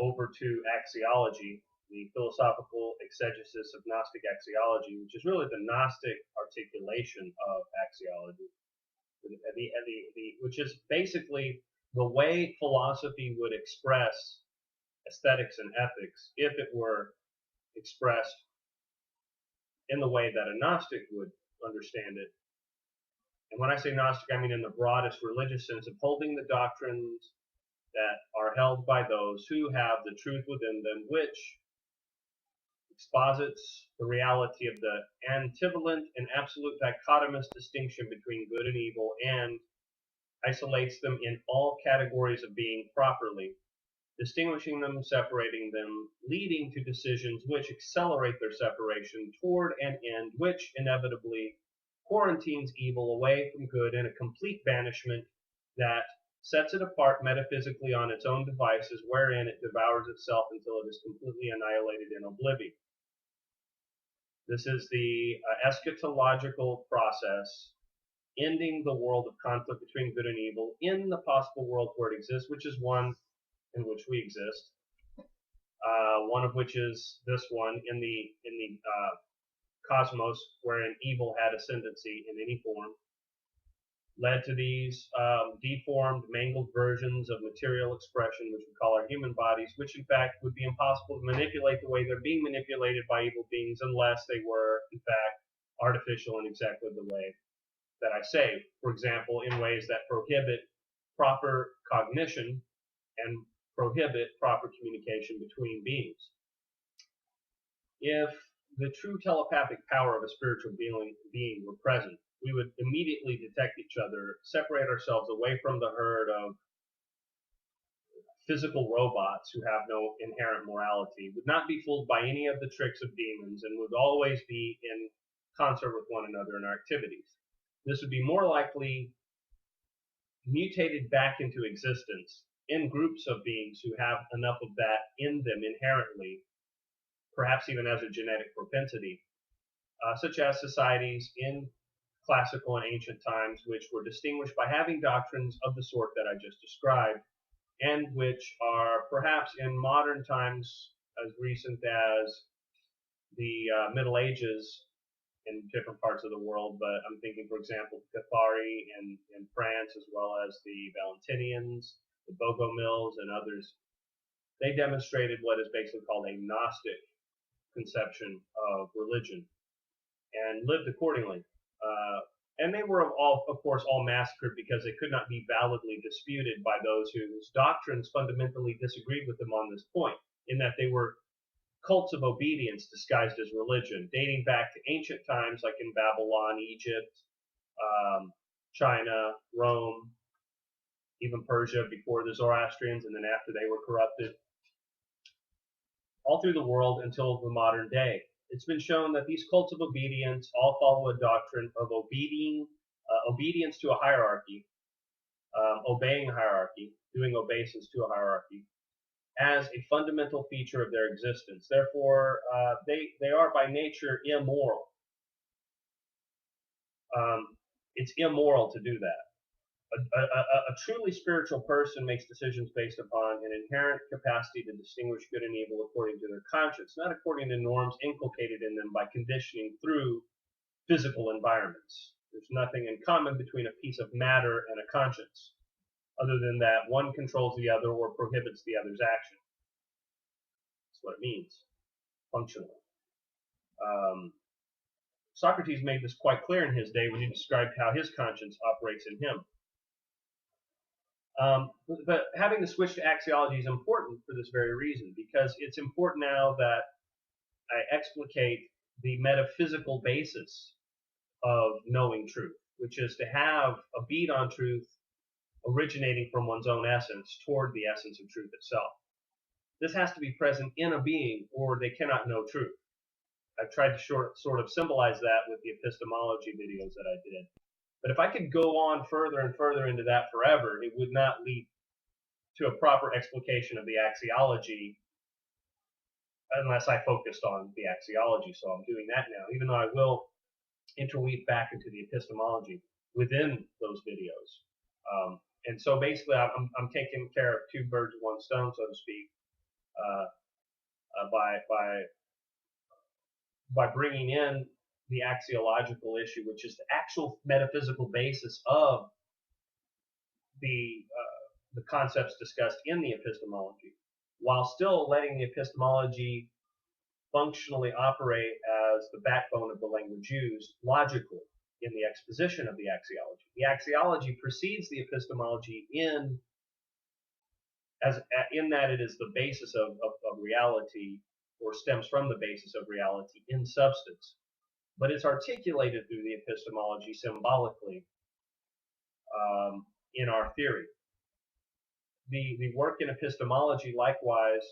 over to axiology, the philosophical exegesis of Gnostic axiology, which is really the Gnostic articulation of axiology, which is basically the way philosophy would express aesthetics and ethics if it were expressed in the way that a Gnostic would understand it. And when I say Gnostic, I mean in the broadest religious sense, of holding the doctrines that are held by those who have the truth within them, which exposits the reality of the ambivalent and absolute dichotomous distinction between good and evil, and isolates them in all categories of being properly, distinguishing them, separating them, leading to decisions which accelerate their separation toward an end which inevitably quarantines evil away from good in a complete banishment that sets it apart metaphysically on its own devices, wherein it devours itself until it is completely annihilated in oblivion. This is the eschatological process, ending the world of conflict between good and evil in the possible world where it exists, which is one in which we exist. One of which is this one in the cosmos, wherein evil had ascendancy in any form, led to these deformed, mangled versions of material expression, which we call our human bodies, which in fact would be impossible to manipulate the way they're being manipulated by evil beings unless they were, in fact, artificial in exactly the way that I say. For example, in ways that prohibit proper cognition and prohibit proper communication between beings. If the true telepathic power of a spiritual being were present, we would immediately detect each other, separate ourselves away from the herd of physical robots who have no inherent morality, would not be fooled by any of the tricks of demons, and would always be in concert with one another in our activities. This would be more likely mutated back into existence in groups of beings who have enough of that in them inherently, perhaps even as a genetic propensity, such as societies in classical and ancient times, which were distinguished by having doctrines of the sort that I just described, and which are perhaps in modern times as recent as the Middle Ages in different parts of the world. But I'm thinking, for example, Cathari in France, as well as the Valentinians, the Bogomils, and others. They demonstrated what is basically called a Gnostic conception of religion and lived accordingly. And they were of course, all massacred because they could not be validly disputed by those whose doctrines fundamentally disagreed with them on this point, in that they were cults of obedience disguised as religion, dating back to ancient times like in Babylon, Egypt, China, Rome, even Persia before the Zoroastrians, and then after they were corrupted, all through the world until the modern day. It's been shown that these cults of obedience all follow a doctrine of obedience to a hierarchy, obeying a hierarchy, doing obeisance to a hierarchy, as a fundamental feature of their existence. Therefore, they are by nature immoral. It's immoral to do that. A truly spiritual person makes decisions based upon an inherent capacity to distinguish good and evil according to their conscience, not according to norms inculcated in them by conditioning through physical environments. There's nothing in common between a piece of matter and a conscience, other than that one controls the other or prohibits the other's action. That's what it means, functionally. Socrates made this quite clear in his day when he described how his conscience operates in him. But having the switch to axiology is important for this very reason, because it's important now that I explicate the metaphysical basis of knowing truth, which is to have a beat on truth originating from one's own essence toward the essence of truth itself. This has to be present in a being, or they cannot know truth. I've tried to sort of symbolize that with the epistemology videos that I did. But if I could go on further and further into that forever, it would not lead to a proper explication of the axiology unless I focused on the axiology. So I'm doing that now, even though I will interweave back into the epistemology within those videos. And so basically, I'm taking care of two birds with one stone, so to speak. by bringing in the axiological issue, which is the actual metaphysical basis of the concepts discussed in the epistemology, while still letting the epistemology functionally operate as the backbone of the language used logically in the exposition of the axiology. The axiology precedes the epistemology in that it is the basis of reality, or stems from the basis of reality in substance. But it's articulated through the epistemology symbolically in our theory. The work in epistemology, likewise,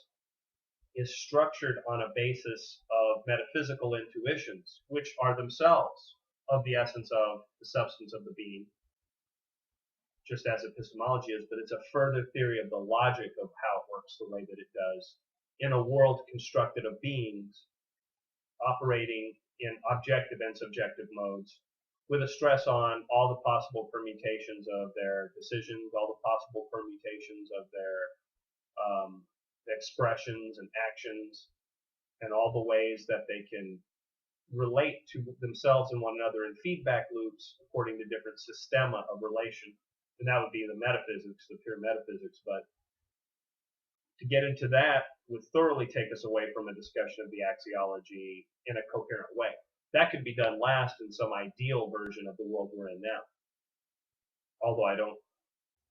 is structured on a basis of metaphysical intuitions, which are themselves of the essence of the substance of the being, just as epistemology is, but it's a further theory of the logic of how it works the way that it does in a world constructed of beings operating in objective and subjective modes, with a stress on all the possible permutations of their decisions, all the possible permutations of their expressions and actions, and all the ways that they can relate to themselves and one another in feedback loops according to different systema of relation. And that would be the metaphysics, the pure metaphysics. But to get into that would thoroughly take us away from a discussion of the axiology in a coherent way. That could be done last in some ideal version of the world we're in now. Although I don't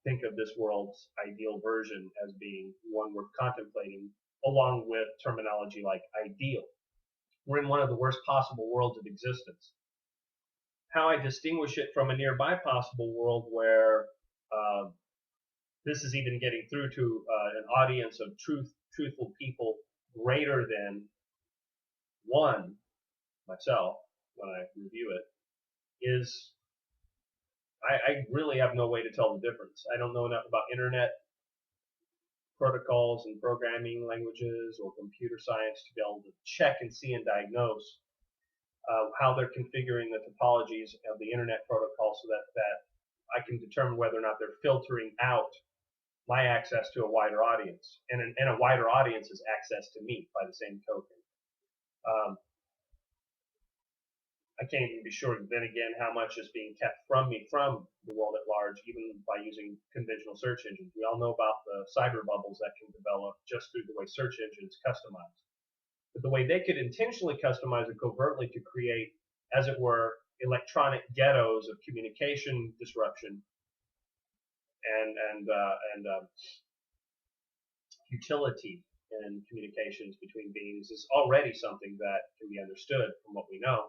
think of this world's ideal version as being one worth contemplating, along with terminology like ideal. We're in one of the worst possible worlds of existence. How I distinguish it from a nearby possible world where this is even getting through to an audience of truthful people greater than one, myself, when I review it, is I really have no way to tell the difference. I don't know enough about internet protocols and programming languages or computer science to be able to check and see and diagnose how they're configuring the topologies of the internet protocol so that I can determine whether or not they're filtering out my access to a wider audience. And a wider audience is access to me by the same token. I can't even be sure, then again, how much is being kept from me from the world at large, even by using conventional search engines. We all know about the cyber bubbles that can develop just through the way search engines customize. But the way they could intentionally customize it covertly to create, as it were, electronic ghettos of communication disruption and futility in communications between beings is already something that can be understood from what we know.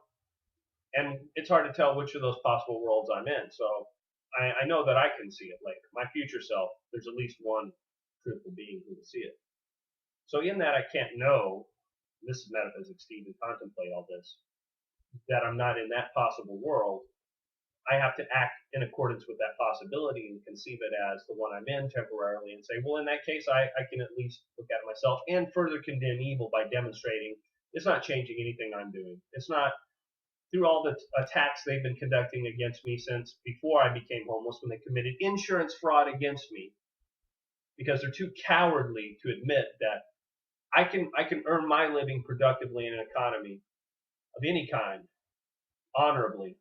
And it's hard to tell which of those possible worlds I'm in. So I know that I can see it later. My future self, there's at least one truthful being who will see it. So in that, I can't know, this is metaphysics to even contemplate all this, that I'm not in that possible world. I have to act in accordance with that possibility and conceive it as the one I'm in temporarily and say, well, in that case, I can at least look at myself and further condemn evil by demonstrating it's not changing anything I'm doing. It's not through all the attacks they've been conducting against me since before I became homeless, when they committed insurance fraud against me, because they're too cowardly to admit that I can earn my living productively in an economy of any kind, honorably,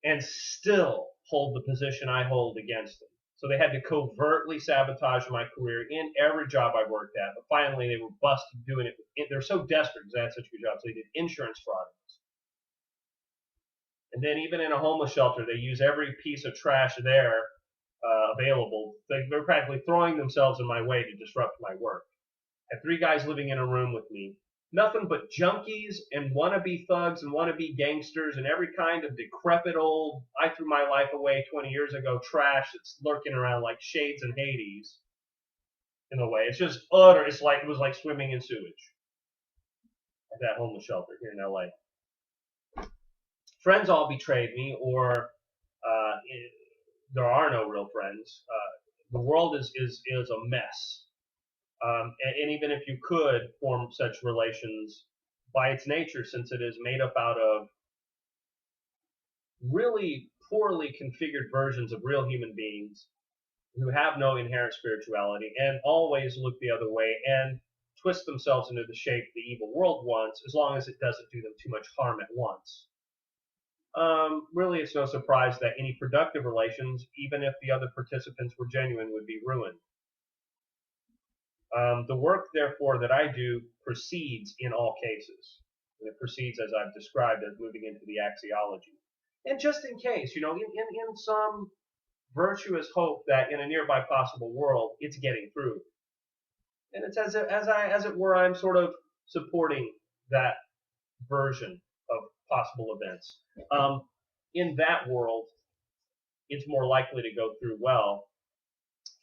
and still hold the position I hold against them. So they had to covertly sabotage my career in every job I worked at. But finally, they were busted doing it. They're so desperate because they had such good jobs. They did insurance fraud. And then even in a homeless shelter, they use every piece of trash there available. They're practically throwing themselves in my way to disrupt my work. I had 3 guys living in a room with me. Nothing but junkies and wannabe thugs and wannabe gangsters and every kind of decrepit old, I threw my life away 20 years ago trash that's lurking around like shades in Hades. In a way, it's just utter. It was like swimming in sewage at that homeless shelter here in LA. Friends all betrayed me, or there are no real friends. The world is a mess. And even if you could form such relations, by its nature, since it is made up out of really poorly configured versions of real human beings who have no inherent spirituality and always look the other way and twist themselves into the shape the evil world wants, as long as it doesn't do them too much harm at once. Really, it's no surprise that any productive relations, even if the other participants were genuine, would be ruined. The work, therefore, that I do proceeds in all cases. And it proceeds, as I've described, as moving into the axiology. And just in case, in some virtuous hope that in a nearby possible world, it's getting through. And it's as it were, I'm sort of supporting that version of possible events. In that world, it's more likely to go through well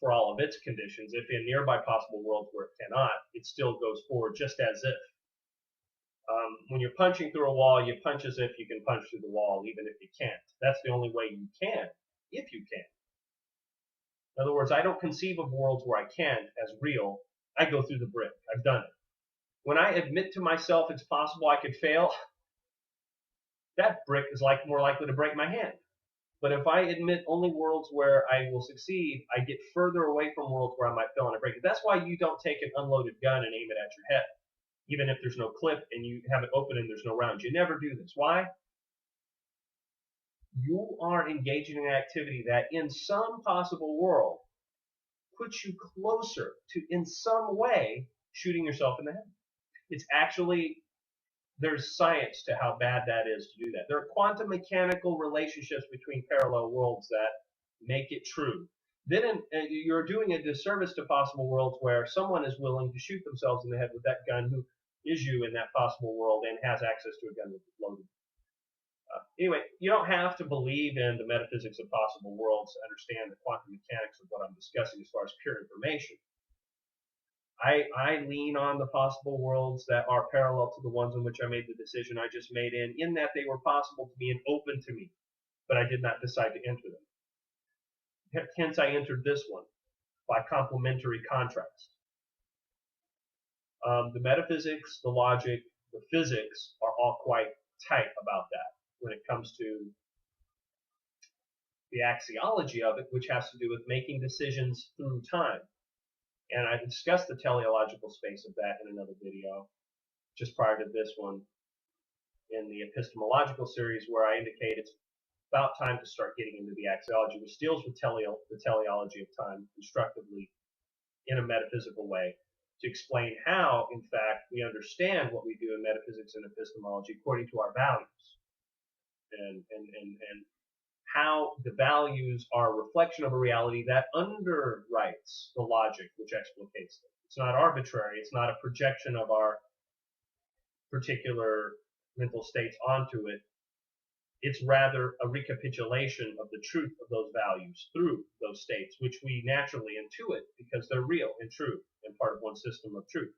for all of its conditions. If in nearby possible worlds where it cannot, it still goes forward just as if. When you're punching through a wall, you punch as if you can punch through the wall, even if you can't. That's the only way you can, if you can. In other words, I don't conceive of worlds where I can't as real. I go through the brick. I've done it. When I admit to myself it's possible I could fail, that brick is more likely to break my hand. But if I admit only worlds where I will succeed, I get further away from worlds where I might fail and I break it. That's why you don't take an unloaded gun and aim it at your head, even if there's no clip and you have it open and there's no rounds. You never do this. Why? You are engaging in an activity that in some possible world puts you closer to, in some way, shooting yourself in the head. It's actually, there's science to how bad that is to do that. There are quantum mechanical relationships between parallel worlds that make it true. Then you're doing a disservice to possible worlds where someone is willing to shoot themselves in the head with that gun who is you in that possible world and has access to a gun that's loaded. Anyway, you don't have to believe in the metaphysics of possible worlds to understand the quantum mechanics of what I'm discussing as far as pure information. I lean on the possible worlds that are parallel to the ones in which I made the decision I just made in that they were possible to me and open to me, but I did not decide to enter them. Hence, I entered this one by complementary contrast. The metaphysics, the logic, the physics are all quite tight about that when it comes to the axiology of it, which has to do with making decisions through time. And I discussed the teleological space of that in another video, just prior to this one, in the epistemological series, where I indicate it's about time to start getting into the axiology, which deals with the teleology of time constructively in a metaphysical way, to explain how, in fact, we understand what we do in metaphysics and epistemology according to our values, and how the values are a reflection of a reality that underwrites the logic which explicates them. It's not arbitrary. It's not a projection of our particular mental states onto it. It's rather a recapitulation of the truth of those values through those states, which we naturally intuit because they're real and true and part of one system of truth.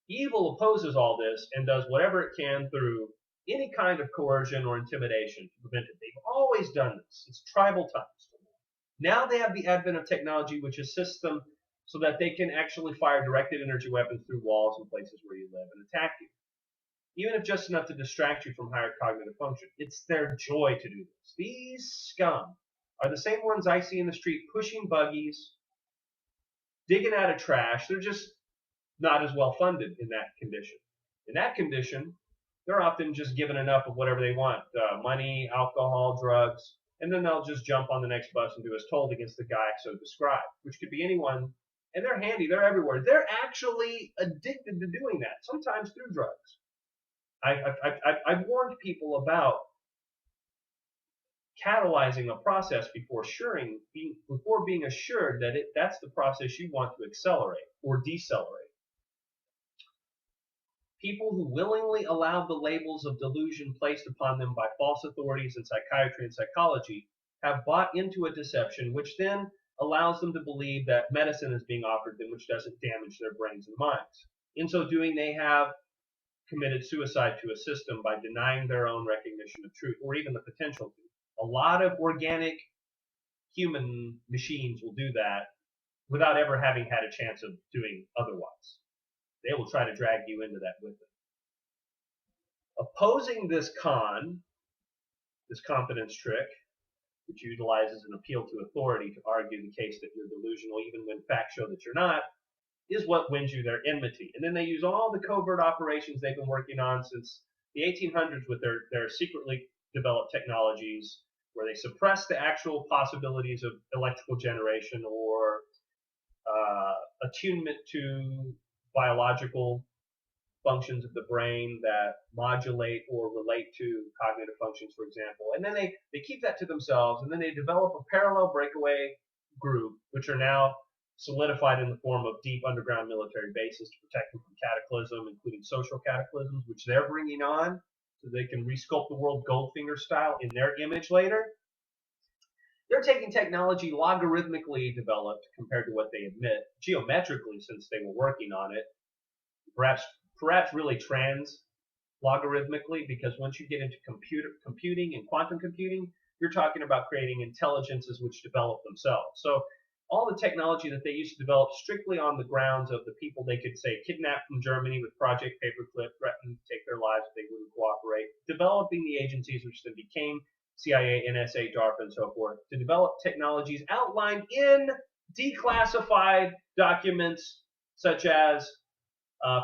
Evil opposes all this and does whatever it can through any kind of coercion or intimidation to prevent it. They've always done this. It's tribal times. Now they have the advent of technology which assists them so that they can actually fire directed energy weapons through walls and places where you live and attack you, even if just enough to distract you from higher cognitive function. It's their joy to do this. These scum are the same ones I see in the street pushing buggies, digging out of trash. They're just not as well funded in that condition. In that condition, they're often just given enough of whatever they want, money, alcohol, drugs, and then they'll just jump on the next bus and do as told against the guy so described, which could be anyone, and they're handy, they're everywhere. They're actually addicted to doing that, sometimes through drugs. I've warned people about catalyzing a process before being assured that that's the process you want to accelerate or decelerate. People who willingly allow the labels of delusion placed upon them by false authorities in psychiatry and psychology have bought into a deception which then allows them to believe that medicine is being offered them which doesn't damage their brains and minds. In so doing, they have committed suicide to a system by denying their own recognition of truth, or even the potential to. A lot of organic human machines will do that without ever having had a chance of doing otherwise. They will try to drag you into that with them. Opposing this confidence trick, which utilizes an appeal to authority to argue the case that you're delusional, even when facts show that you're not, is what wins you their enmity. And then they use all the covert operations they've been working on since the 1800s with their secretly developed technologies, where they suppress the actual possibilities of electrical generation or attunement to biological functions of the brain that modulate or relate to cognitive functions, for example. And then they keep that to themselves, and then they develop a parallel breakaway group, which are now solidified in the form of deep underground military bases to protect them from cataclysm, including social cataclysms, which they're bringing on so they can resculpt the world Goldfinger style in their image later. They're taking technology logarithmically developed compared to what they admit, geometrically since they were working on it, perhaps really trans-logarithmically, because once you get into computing and quantum computing, you're talking about creating intelligences which develop themselves. So all the technology that they used to develop strictly on the grounds of the people they could, say, kidnap from Germany with Project Paperclip, threaten to take their lives if they wouldn't cooperate, developing the agencies which then became CIA, NSA, DARPA, and so forth, to develop technologies outlined in declassified documents such as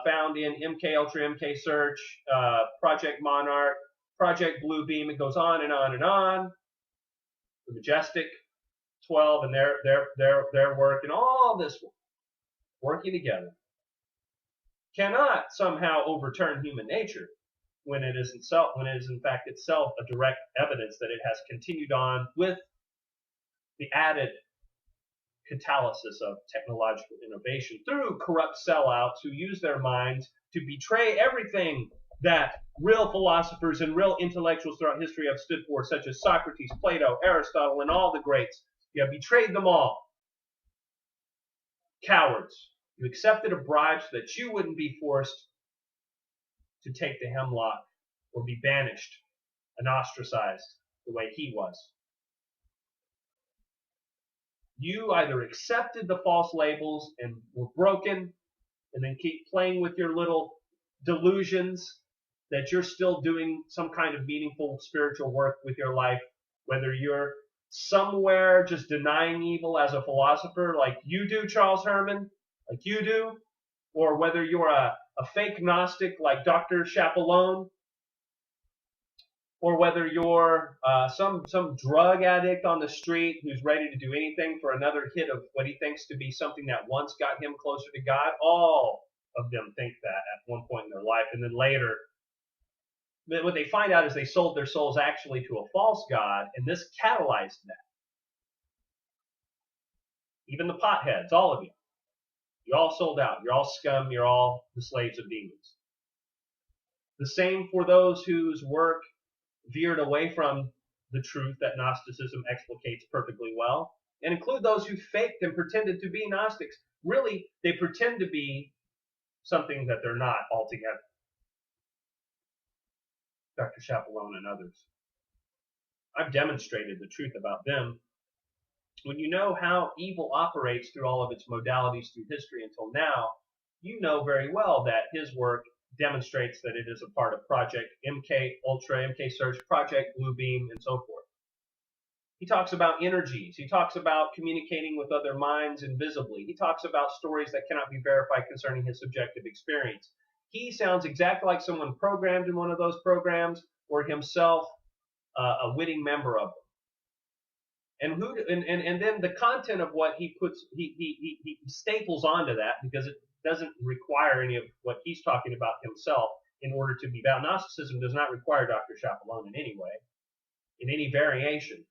found in MK Ultra, MK Search, Project Monarch, Project Bluebeam. It goes on and on and on. The Majestic 12 and their work and all this working together cannot somehow overturn human nature when it is in fact itself a direct evidence that it has continued on with the added catalysis of technological innovation through corrupt sellouts who use their minds to betray everything that real philosophers and real intellectuals throughout history have stood for, such as Socrates, Plato, Aristotle, and all the greats. You have betrayed them all. Cowards. You accepted a bribe so that you wouldn't be forced to take the hemlock or be banished and ostracized the way he was. You either accepted the false labels and were broken and then keep playing with your little delusions that you're still doing some kind of meaningful spiritual work with your life, whether you're somewhere just denying evil as a philosopher like you do, Charles Herman, like you do, or whether you're a fake Gnostic like Dr. Chapelone, or whether you're some drug addict on the street who's ready to do anything for another hit of what he thinks to be something that once got him closer to God. All of them think that at one point in their life, and then later, what they find out is they sold their souls actually to a false god, and this catalyzed that. Even the potheads, all of you. You all sold out. You're all scum. You're all the slaves of demons. The same for those whose work veered away from the truth that Gnosticism explicates perfectly well, and include those who faked and pretended to be Gnostics. Really, they pretend to be something that they're not altogether. Dr. Chapelone and others. I've demonstrated the truth about them. When you know how evil operates through all of its modalities through history until now, you know very well that his work demonstrates that it is a part of Project MK Ultra, MK Search, Project Bluebeam, and so forth. He talks about energies. He talks about communicating with other minds invisibly. He talks about stories that cannot be verified concerning his subjective experience. He sounds exactly like someone programmed in one of those programs, or himself a witting member of them. And then the content of what he puts, he staples onto that because it doesn't require any of what he's talking about himself in order to be bound. Gnosticism does not require Dr. Chapelone in any way, in any variation.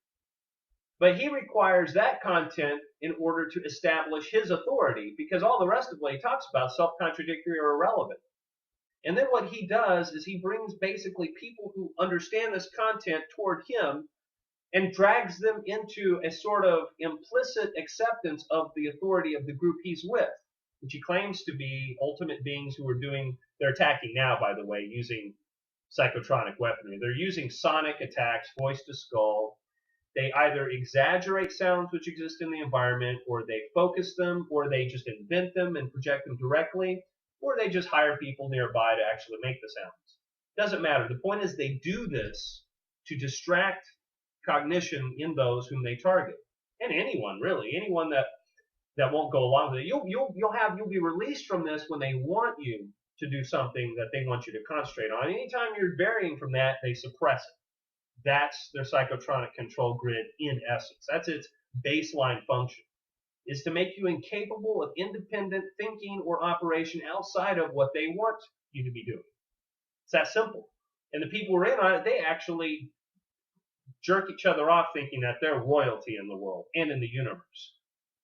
But he requires that content in order to establish his authority, because all the rest of what he talks about is self-contradictory or irrelevant. And then what he does is he brings basically people who understand this content toward him and drags them into a sort of implicit acceptance of the authority of the group he's with, which he claims to be ultimate beings who are they're attacking now, by the way, using psychotronic weaponry. They're using sonic attacks, voice to skull. They either exaggerate sounds which exist in the environment, or they focus them, or they just invent them and project them directly, or they just hire people nearby to actually make the sounds. Doesn't matter. The point is they do this to distract cognition in those whom they target. And anyone, really. Anyone that that won't go along with it. You'll be released from this when they want you to do something that they want you to concentrate on. Anytime you're varying from that, they suppress it. That's their psychotronic control grid in essence. That's its baseline function, is to make you incapable of independent thinking or operation outside of what they want you to be doing. It's that simple. And the people who are in on it, they actually jerk each other off thinking that they're royalty in the world and in the universe,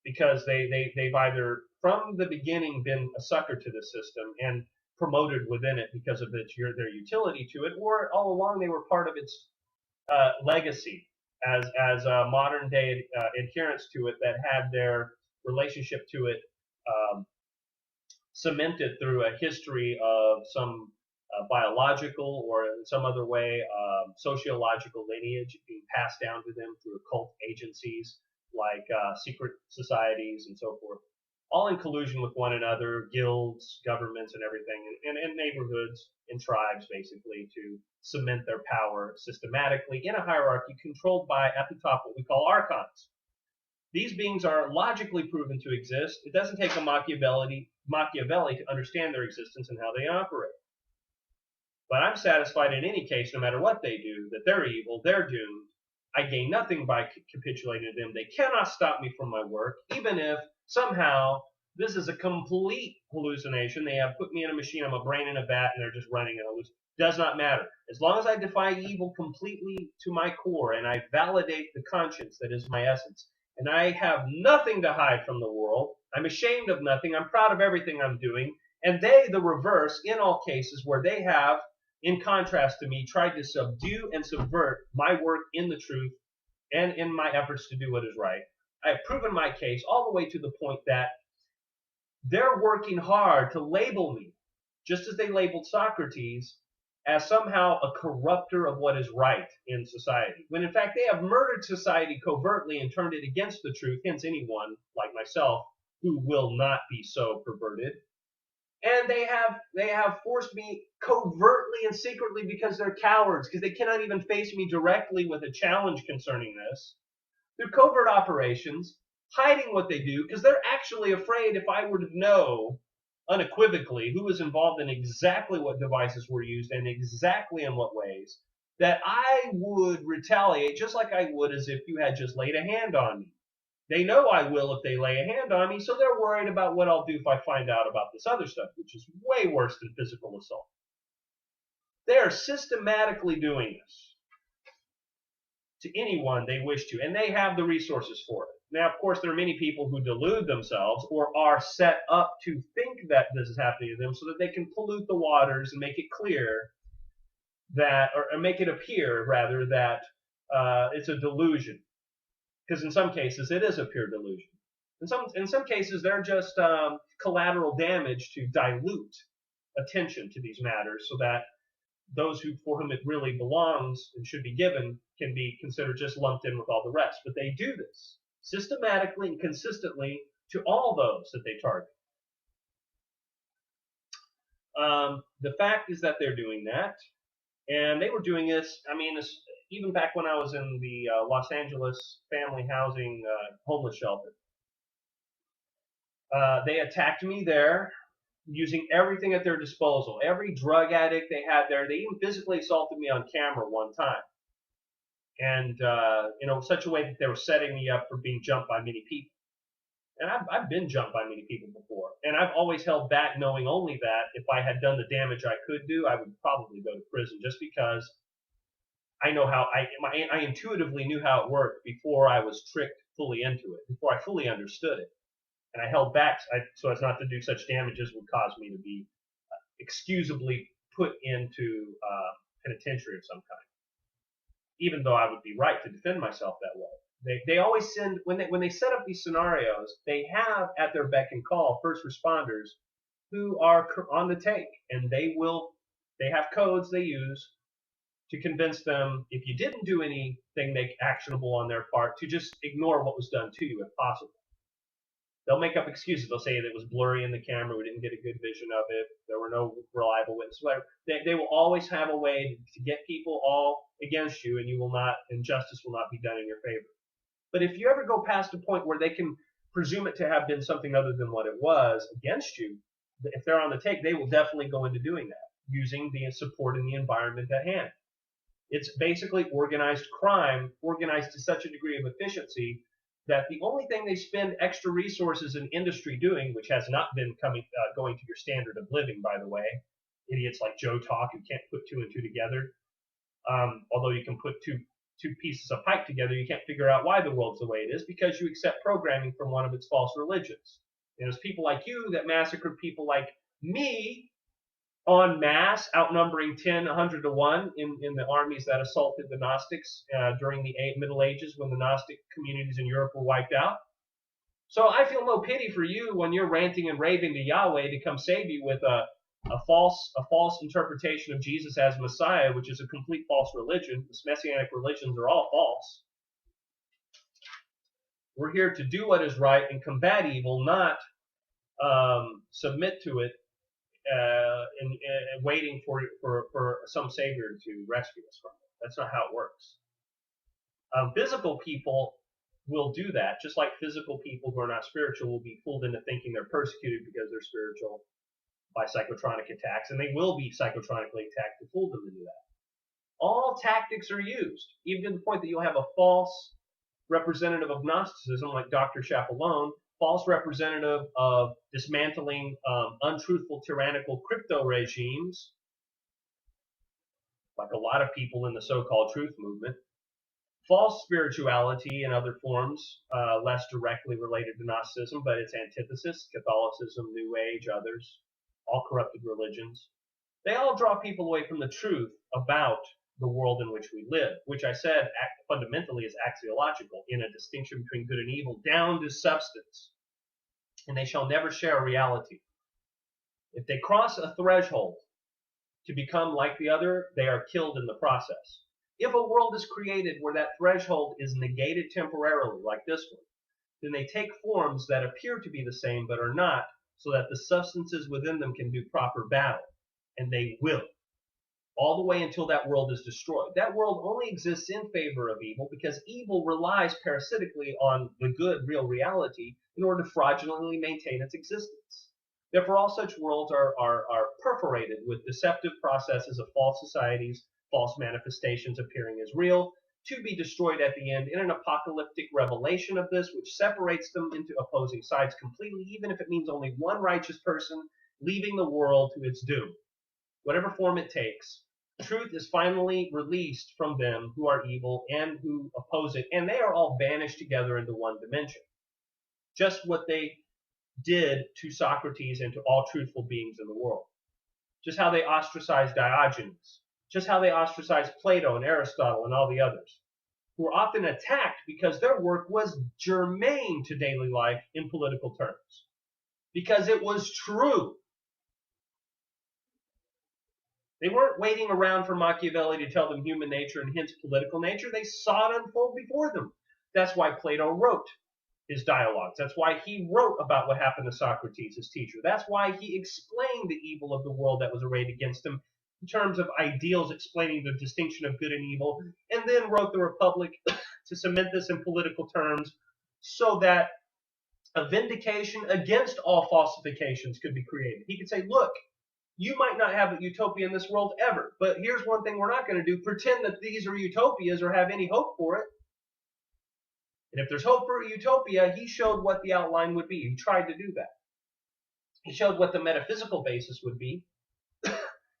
because they've either from the beginning been a sucker to the system and promoted within it because of their utility to it, or all along they were part of its legacy as modern day adherents to it that had their relationship to it cemented through a history of some biological or in some other way sociological lineage being passed down to them through occult agencies like secret societies and so forth, all in collusion with one another, guilds, governments, and everything, and neighborhoods and tribes, basically, to cement their power systematically in a hierarchy controlled by, at the top, what we call archons. These beings are logically proven to exist. It doesn't take a Machiavelli to understand their existence and how they operate. But I'm satisfied in any case, no matter what they do, that they're evil, they're doomed. I gain nothing by capitulating to them. They cannot stop me from my work, even if somehow this is a complete hallucination. They have put me in a machine, I'm a brain in a vat, and they're just running it. It does not matter. As long as I defy evil completely to my core and I validate the conscience that is my essence, and I have nothing to hide from the world, I'm ashamed of nothing, I'm proud of everything I'm doing, and they, the reverse, in all cases where they have, in contrast to me, tried to subdue and subvert my work in the truth and in my efforts to do what is right. I have proven my case all the way to the point that they're working hard to label me, just as they labeled Socrates, as somehow a corrupter of what is right in society, when in fact they have murdered society covertly and turned it against the truth, hence anyone like myself who will not be so perverted. And they have forced me covertly and secretly because they're cowards, because they cannot even face me directly with a challenge concerning this. Through covert operations, hiding what they do, because they're actually afraid if I were to know unequivocally who was involved in exactly what devices were used and exactly in what ways, that I would retaliate just like I would as if you had just laid a hand on me. They know I will if they lay a hand on me, so they're worried about what I'll do if I find out about this other stuff, which is way worse than physical assault. They are systematically doing this to anyone they wish to, and they have the resources for it. Now, of course, there are many people who delude themselves or are set up to think that this is happening to them so that they can pollute the waters and make it clear that, or make it appear, rather, that it's a delusion. Because in some cases, it is a pure delusion. In some cases, they're just collateral damage to dilute attention to these matters so that those for whom it really belongs and should be given can be considered just lumped in with all the rest. But they do this systematically and consistently to all those that they target. The fact is that they're doing that, and they were doing this, I mean, even back when I was in the Los Angeles family housing homeless shelter. They attacked me there using everything at their disposal. Every drug addict they had there. They even physically assaulted me on camera one time. And, in such a way that they were setting me up for being jumped by many people. And I've been jumped by many people before. And I've always held back, knowing only that if I had done the damage I could do, I would probably go to prison, just because I know how I intuitively knew how it worked before I was tricked fully into it, before I fully understood it. And I held back so as not to do such damage as would cause me to be excusably put into penitentiary of some kind, even though I would be right to defend myself that way. They always send, when they set up these scenarios, they have at their beck and call first responders who are on the take, and they have codes they use to convince them, if you didn't do anything actionable on their part, to just ignore what was done to you if possible. They'll make up excuses. They'll say that it was blurry in the camera, we didn't get a good vision of it, there were no reliable witnesses, whatever. They will always have a way to get people all against you, and justice will not be done in your favor. But if you ever go past a point where they can presume it to have been something other than what it was against you, if they're on the take, they will definitely go into doing that, using the support in the environment at hand. It's basically organized crime, organized to such a degree of efficiency that the only thing they spend extra resources in industry doing, which has not been going to your standard of living, by the way, idiots like Joe Talk who can't put two and two together, although you can put two pieces of pipe together, you can't figure out why the world's the way it is because you accept programming from one of its false religions. And it's people like you that massacred people like me en masse, outnumbering 100 to 1 in the armies that assaulted the Gnostics during the Middle Ages when the Gnostic communities in Europe were wiped out. So I feel no pity for you when you're ranting and raving to Yahweh to come save you with a false interpretation of Jesus as Messiah, which is a complete false religion. These messianic religions are all false. We're here to do what is right and combat evil, not submit to it and waiting for some savior to rescue us from it. That's not how it works. Physical people will do that, just like physical people who are not spiritual will be fooled into thinking they're persecuted because they're spiritual by psychotronic attacks, and they will be psychotronically attacked to fool them to do that. All tactics are used, even to the point that you'll have a false representative of Gnosticism like Dr. Chapelone, false representative of dismantling untruthful tyrannical crypto regimes, like a lot of people in the so-called truth movement, false spirituality in other forms, less directly related to Gnosticism, but its antithesis, Catholicism, New Age, others, all corrupted religions. They all draw people away from the truth about the world in which we live, which I said fundamentally is axiological, in a distinction between good and evil, down to substance. And they shall never share a reality. If they cross a threshold to become like the other, they are killed in the process. If a world is created where that threshold is negated temporarily, like this one, then they take forms that appear to be the same but are not, so that the substances within them can do proper battle. And they will. All the way until that world is destroyed. That world only exists in favor of evil because evil relies parasitically on the good, real reality in order to fraudulently maintain its existence. Therefore, all such worlds are perforated with deceptive processes of false societies, false manifestations appearing as real, to be destroyed at the end in an apocalyptic revelation of this, which separates them into opposing sides completely, even if it means only one righteous person leaving the world to its doom. Whatever form it takes, truth is finally released from them who are evil and who oppose it, and they are all banished together into one dimension. Just what they did to Socrates and to all truthful beings in the world. Just how they ostracized Diogenes. Just how they ostracized Plato and Aristotle and all the others, who were often attacked because their work was germane to daily life in political terms. Because it was true. They weren't waiting around for Machiavelli to tell them human nature and hence political nature. They saw it unfold before them. That's why Plato wrote his dialogues. That's why he wrote about what happened to Socrates, his teacher. That's why he explained the evil of the world that was arrayed against him in terms of ideals, explaining the distinction of good and evil, and then wrote the Republic to cement this in political terms so that a vindication against all falsifications could be created. He could say, look, you might not have a utopia in this world ever, but here's one thing we're not going to do. Pretend that these are utopias or have any hope for it. And if there's hope for a utopia, he showed what the outline would be. He tried to do that. He showed what the metaphysical basis would be.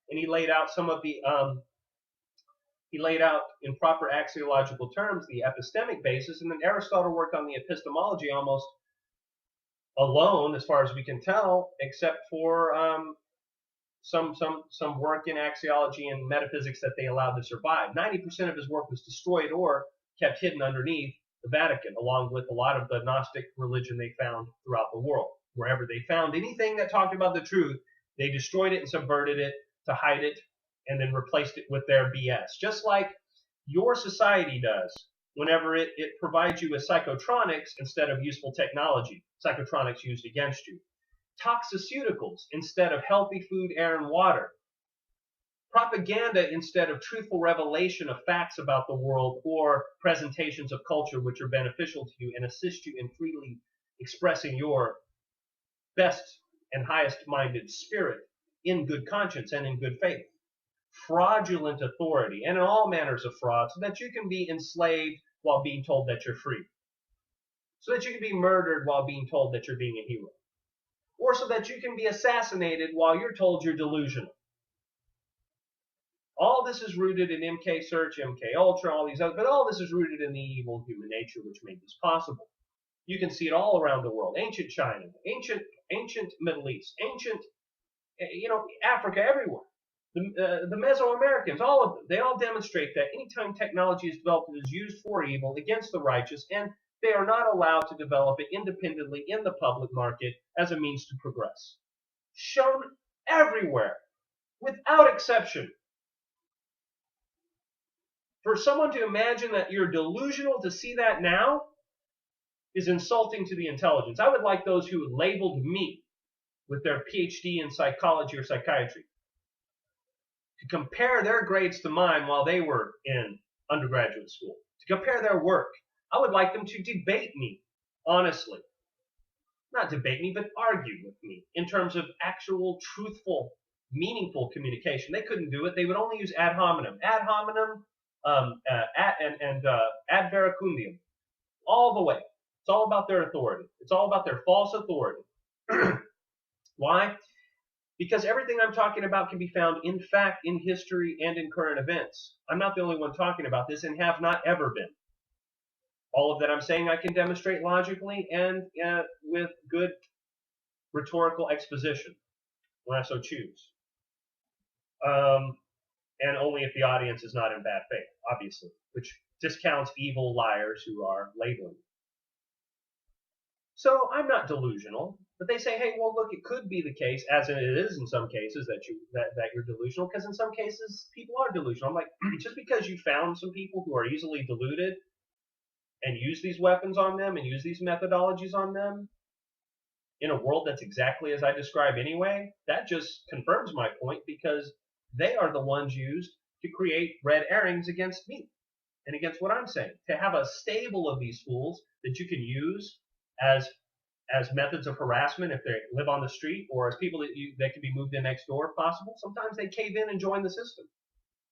And he laid out some of the, he laid out in proper axiological terms the epistemic basis, and then Aristotle worked on the epistemology almost alone, as far as we can tell, except for some work in axiology and metaphysics that they allowed to survive. 90% of his work was destroyed or kept hidden underneath the Vatican, along with a lot of the Gnostic religion they found throughout the world. Wherever they found anything that talked about the truth, they destroyed it and subverted it to hide it, and then replaced it with their BS. Just like your society does whenever it provides you with psychotronics instead of useful technology, psychotronics used against you. Toxiceuticals instead of healthy food, air, and water. Propaganda instead of truthful revelation of facts about the world or presentations of culture which are beneficial to you and assist you in freely expressing your best and highest-minded spirit in good conscience and in good faith. Fraudulent authority, and in all manners of fraud, so that you can be enslaved while being told that you're free. So that you can be murdered while being told that you're being a hero. Or so that you can be assassinated while you're told you're delusional. All this is rooted in MK Search, MK Ultra, all these other, but all this is rooted in the evil human nature which made this possible. You can see it all around the world. Ancient China, ancient Middle East, ancient, Africa, everywhere. The Mesoamericans, all of them, they all demonstrate that anytime technology is developed, it is used for evil against the righteous, and they are not allowed to develop it independently in the public market as a means to progress. Shown everywhere, without exception. For someone to imagine that you're delusional to see that now is insulting to the intelligence. I would like those who labeled me with their PhD in psychology or psychiatry to compare their grades to mine while they were in undergraduate school, to compare their work. I would like them to debate me, honestly. Not debate me, but argue with me in terms of actual, truthful, meaningful communication. They couldn't do it. They would only use ad hominem. Ad hominem, ad veracundium. All the way. It's all about their authority. It's all about their false authority. Why? Because everything I'm talking about can be found, in fact, in history and in current events. I'm not the only one talking about this and have not ever been. All of that I'm saying I can demonstrate logically and with good rhetorical exposition when I so choose. And only if the audience is not in bad faith, obviously, which discounts evil liars who are labeling. So I'm not delusional, but they say, hey, well, look, it could be the case, as it is in some cases, that you're delusional, because in some cases people are delusional. I'm like, just because you found some people who are easily deluded and use these weapons on them and use these methodologies on them in a world that's exactly as I describe anyway, that just confirms my point, because they are the ones used to create red herrings against me and against what I'm saying. To have a stable of these fools that you can use as methods of harassment if they live on the street, or as people that can be moved in next door if possible. Sometimes they cave in and join the system.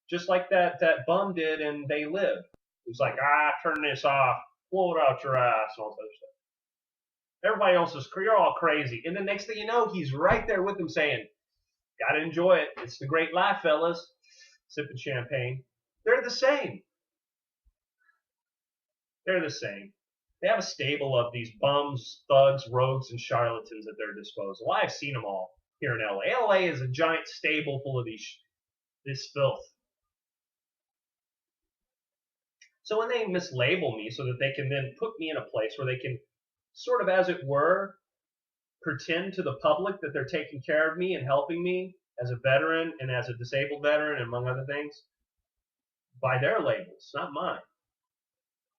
Just like that bum did in They Live. He's like, turn this off, pull it out your ass, and all this other stuff. Everybody else is, you're all crazy. And the next thing you know, he's right there with them saying, gotta enjoy it. It's the great life, fellas. Sipping champagne. They're the same. They're the same. They have a stable of these bums, thugs, rogues, and charlatans at their disposal. I've seen them all here in LA. LA is a giant stable full of this filth. So when they mislabel me so that they can then put me in a place where they can sort of, as it were, pretend to the public that they're taking care of me and helping me as a veteran and as a disabled veteran, among other things, by their labels, not mine.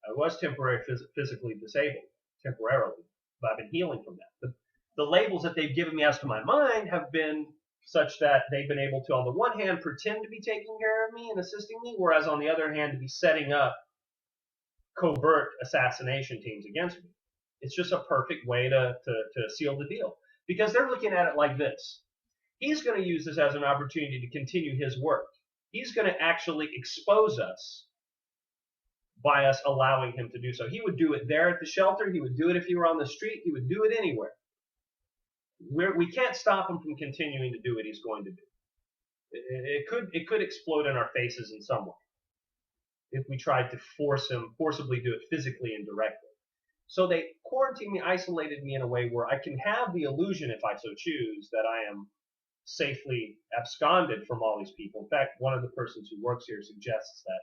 I was temporarily physically disabled, temporarily, but I've been healing from that. The labels that they've given me as to my mind have been such that they've been able to, on the one hand, pretend to be taking care of me and assisting me, whereas on the other hand, to be setting up covert assassination teams against me. It's just a perfect way to seal the deal, because they're looking at it like this. He's going to use this as an opportunity to continue his work. He's going to actually expose us by us allowing him to do so. He would do it there at the shelter. He would do it if he were on the street. He would do it anywhere. We can't stop him from continuing to do what he's going to do. It could explode in our faces in some way if we tried to forcibly do it physically and directly. So they quarantined me, isolated me in a way where I can have the illusion, if I so choose, that I am safely absconded from all these people. In fact, one of the persons who works here suggests that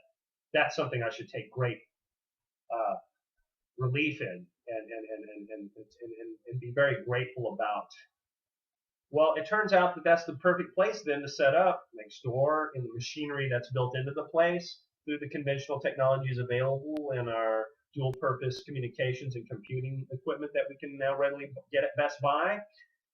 that's something I should take great relief in and be very grateful about. Well, it turns out that that's the perfect place then to set up next door in the machinery that's built into the place through the conventional technologies available in our dual-purpose communications and computing equipment that we can now readily get at Best Buy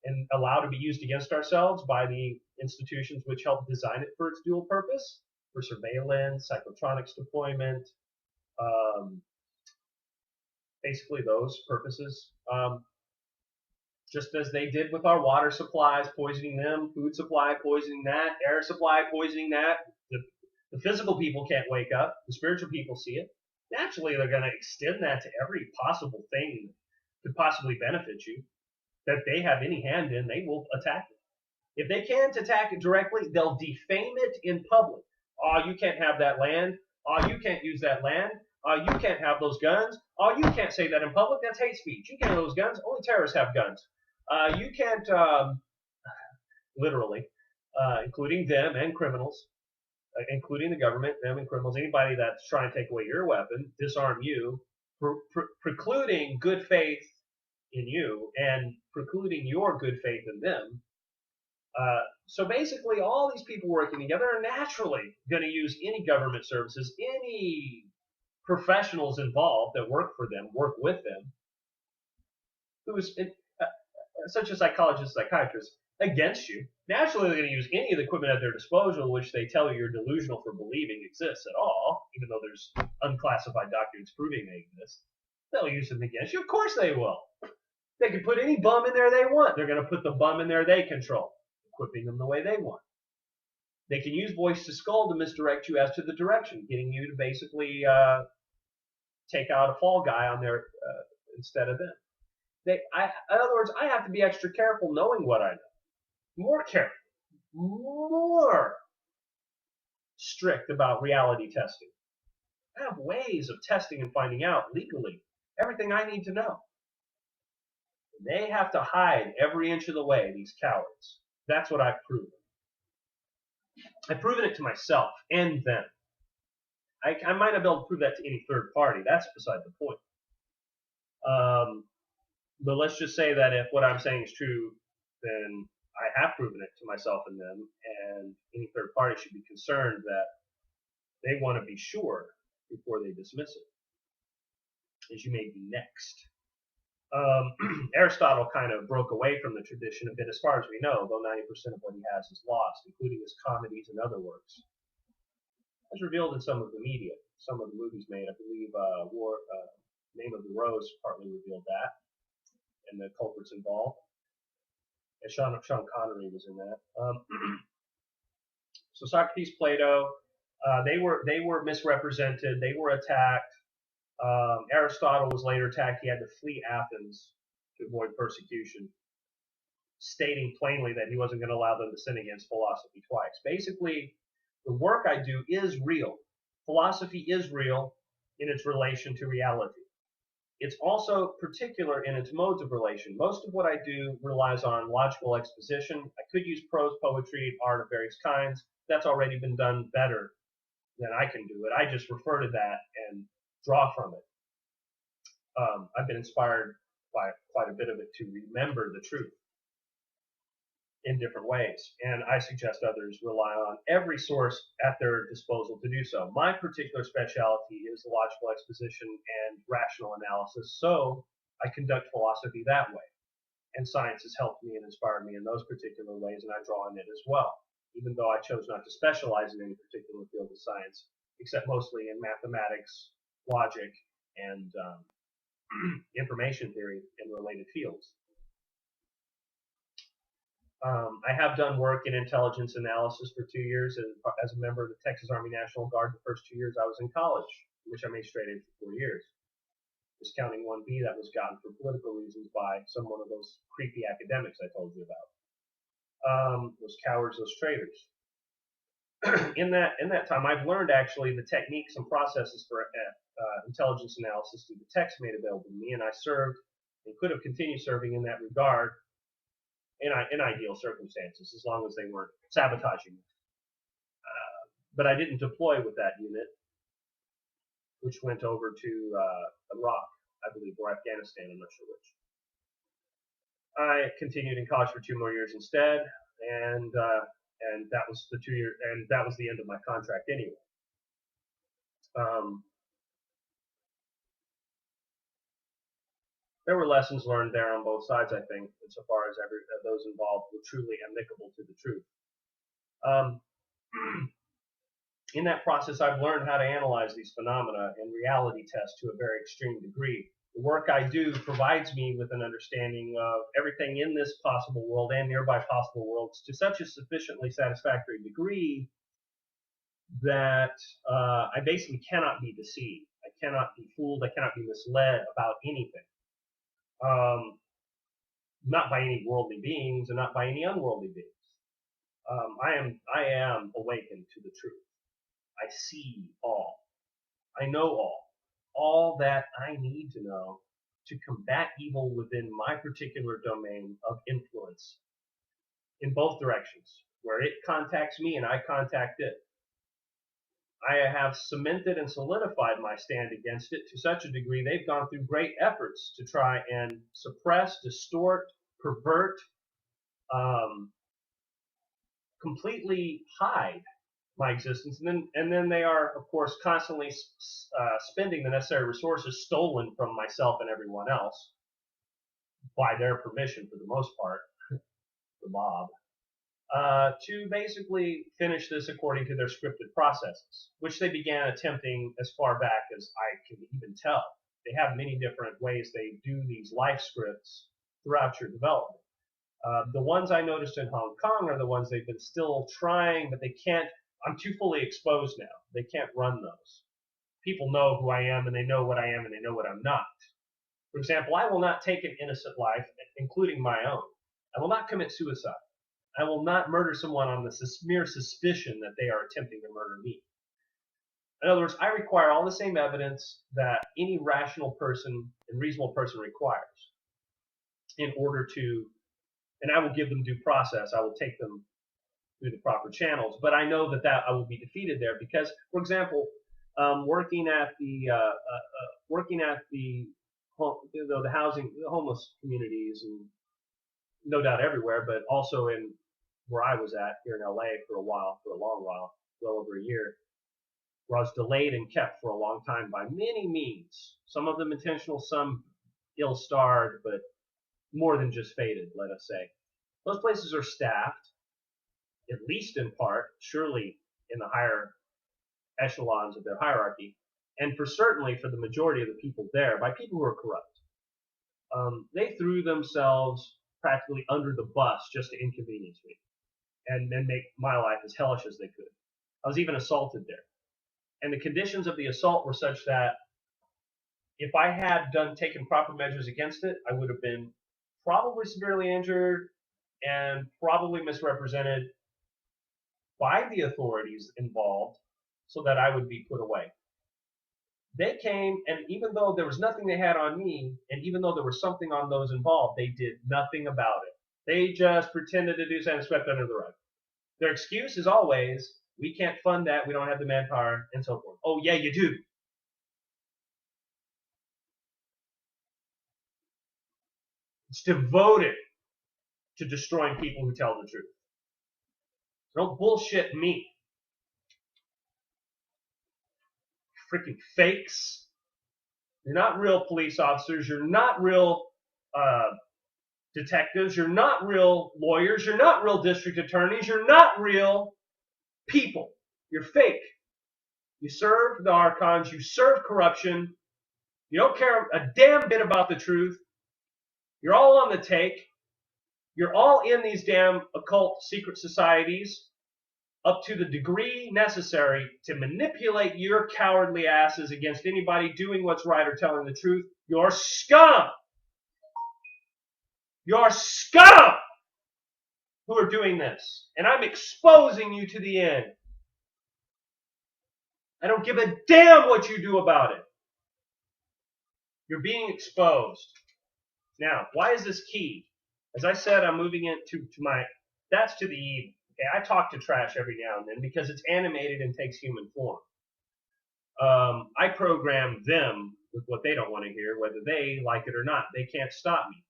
and allow to be used against ourselves by the institutions which help design it for its dual purpose, for surveillance, psychotronics deployment, basically those purposes. just as they did with our water supplies, poisoning them, food supply, poisoning that, air supply, poisoning that. The physical people can't wake up. The spiritual people see it. Naturally, they're going to extend that to every possible thing that could possibly benefit you, that they have any hand in. They will attack it. If they can't attack it directly, they'll defame it in public. Oh, you can't have that land. Oh, you can't use that land. Oh, you can't have those guns. Oh, you can't say that in public. That's hate speech. You can't have those guns. Only terrorists have guns. You can't, literally, including them and criminals, including the government, them and criminals, anybody that's trying to take away your weapon, disarm you, precluding good faith in you and precluding your good faith in them. So basically, all these people working together are naturally going to use any government services, any professionals involved that work for them, work with them, who's such as psychologists, psychiatrists, against you. Naturally, they're going to use any of the equipment at their disposal, which they tell you you're delusional for believing exists at all, even though there's unclassified documents proving they exist. They'll use them against you. Of course they will. They can put any bum in there they want. They're going to put the bum in there they control, equipping them the way they want. They can use voice to skull to misdirect you as to the direction, getting you to basically take out a fall guy on their instead of them. In other words, I have to be extra careful knowing what I know. More careful, more strict about reality testing. I have ways of testing and finding out legally everything I need to know. They have to hide every inch of the way, these cowards. That's what I've proven. I've proven it to myself and them. I might not be able to prove that to any third party. That's beside the point. But let's just say that if what I'm saying is true, then I have proven it to myself and them, and any third party should be concerned that they want to be sure before they dismiss it, as you may be next. Aristotle kind of broke away from the tradition a bit, as far as we know, though 90% of what he has is lost, including his comedies and other works. As revealed in some of the media, some of the movies made, I believe Name of the Rose partly revealed that, and the culprits involved. And Sean Connery was in that. So Socrates, Plato, they were misrepresented. They were attacked. Aristotle was later attacked. He had to flee Athens to avoid persecution, stating plainly that he wasn't going to allow them to sin against philosophy twice. Basically, the work I do is real. Philosophy is real in its relation to reality. It's also particular in its modes of relation. Most of what I do relies on logical exposition. I could use prose, poetry, art of various kinds. That's already been done better than I can do it. I just refer to that and draw from it. I've been inspired by quite a bit of it to remember the truth in different ways, and I suggest others rely on every source at their disposal to do so. My particular specialty is the logical exposition and rational analysis, so I conduct philosophy that way, and science has helped me and inspired me in those particular ways, and I draw on it as well, even though I chose not to specialize in any particular field of science, except mostly in mathematics, logic, and information theory and related fields. I have done work in intelligence analysis for 2 years as a member of the Texas Army National Guard. The first 2 years I was in college, which I made straight A's for 4 years. Discounting 1B that was gotten for political reasons by one of those creepy academics I told you about. Those cowards, those traitors. in that time, I've learned actually the techniques and processes for intelligence analysis through the text made available to me, and I served and could have continued serving in that regard in ideal circumstances, as long as they weren't sabotaging me. But I didn't deploy with that unit, which went over to Iraq, I believe, or Afghanistan, I'm not sure which. I continued in college for 2 more years instead, and that was the 2 year, and that was the end of my contract anyway. There were lessons learned there on both sides, I think, insofar as those involved were truly amicable to the truth. In that process, I've learned how to analyze these phenomena and reality test to a very extreme degree. The work I do provides me with an understanding of everything in this possible world and nearby possible worlds to such a sufficiently satisfactory degree that I basically cannot be deceived. I cannot be fooled. I cannot be misled about anything. Not by any worldly beings and not by any unworldly beings. I am awakened to the truth. I see all. I know all that I need to know to combat evil within my particular domain of influence in both directions, where it contacts me and I contact it. I have cemented and solidified my stand against it to such a degree they've gone through great efforts to try and suppress, distort, pervert, completely hide my existence, and then they are, of course, constantly spending the necessary resources stolen from myself and everyone else by their permission, for the most part, the mob, to basically finish this according to their scripted processes, which they began attempting as far back as I can even tell. They have many different ways they do these life scripts throughout your development. The ones I noticed in Hong Kong are the ones they've been still trying, but they can't. I'm too fully exposed now. They can't run those. People know who I am, and they know what I am, and they know what I'm not. For example, I will not take an innocent life, including my own. I will not commit suicide. I will not murder someone on the mere suspicion that they are attempting to murder me. In other words, I require all the same evidence that any rational person and reasonable person requires in order to, and I will give them due process. I will take them through the proper channels, but I know that I will be defeated there because, for example, working at the housing, the homeless communities, and no doubt everywhere, but also in where I was at here in LA for a long while, well over a year, where I was delayed and kept for a long time by many means, some of them intentional, some ill-starred, but more than just fated, let us say. Those places are staffed, at least in part, surely in the higher echelons of their hierarchy, and certainly for the majority of the people there, by people who are corrupt. They threw themselves practically under the bus just to inconvenience me and make my life as hellish as they could. I was even assaulted there. And the conditions of the assault were such that if I had taken proper measures against it, I would have been probably severely injured and probably misrepresented by the authorities involved so that I would be put away. They came, and even though there was nothing they had on me, and even though there was something on those involved, they did nothing about it. They just pretended to do something and swept under the rug. Their excuse is always, we can't fund that, we don't have the manpower, and so forth. Oh, yeah, you do. It's devoted to destroying people who tell the truth. Don't bullshit me. Freaking fakes. You're not real police officers. You're not real detectives. You're not real lawyers. You're not real district attorneys. You're not real people. You're fake. You serve the archons. You serve corruption. You don't care a damn bit about the truth. You're all on the take. You're all in these damn occult secret societies up to the degree necessary to manipulate your cowardly asses against anybody doing what's right or telling the truth. You're scum. You're scum who are doing this. And I'm exposing you to the end. I don't give a damn what you do about it. You're being exposed. Now, why is this key? As I said, I'm moving into that's to the evil. Okay, I talk to trash every now and then because it's animated and takes human form. I program them with what they don't want to hear, whether they like it or not. They can't stop me.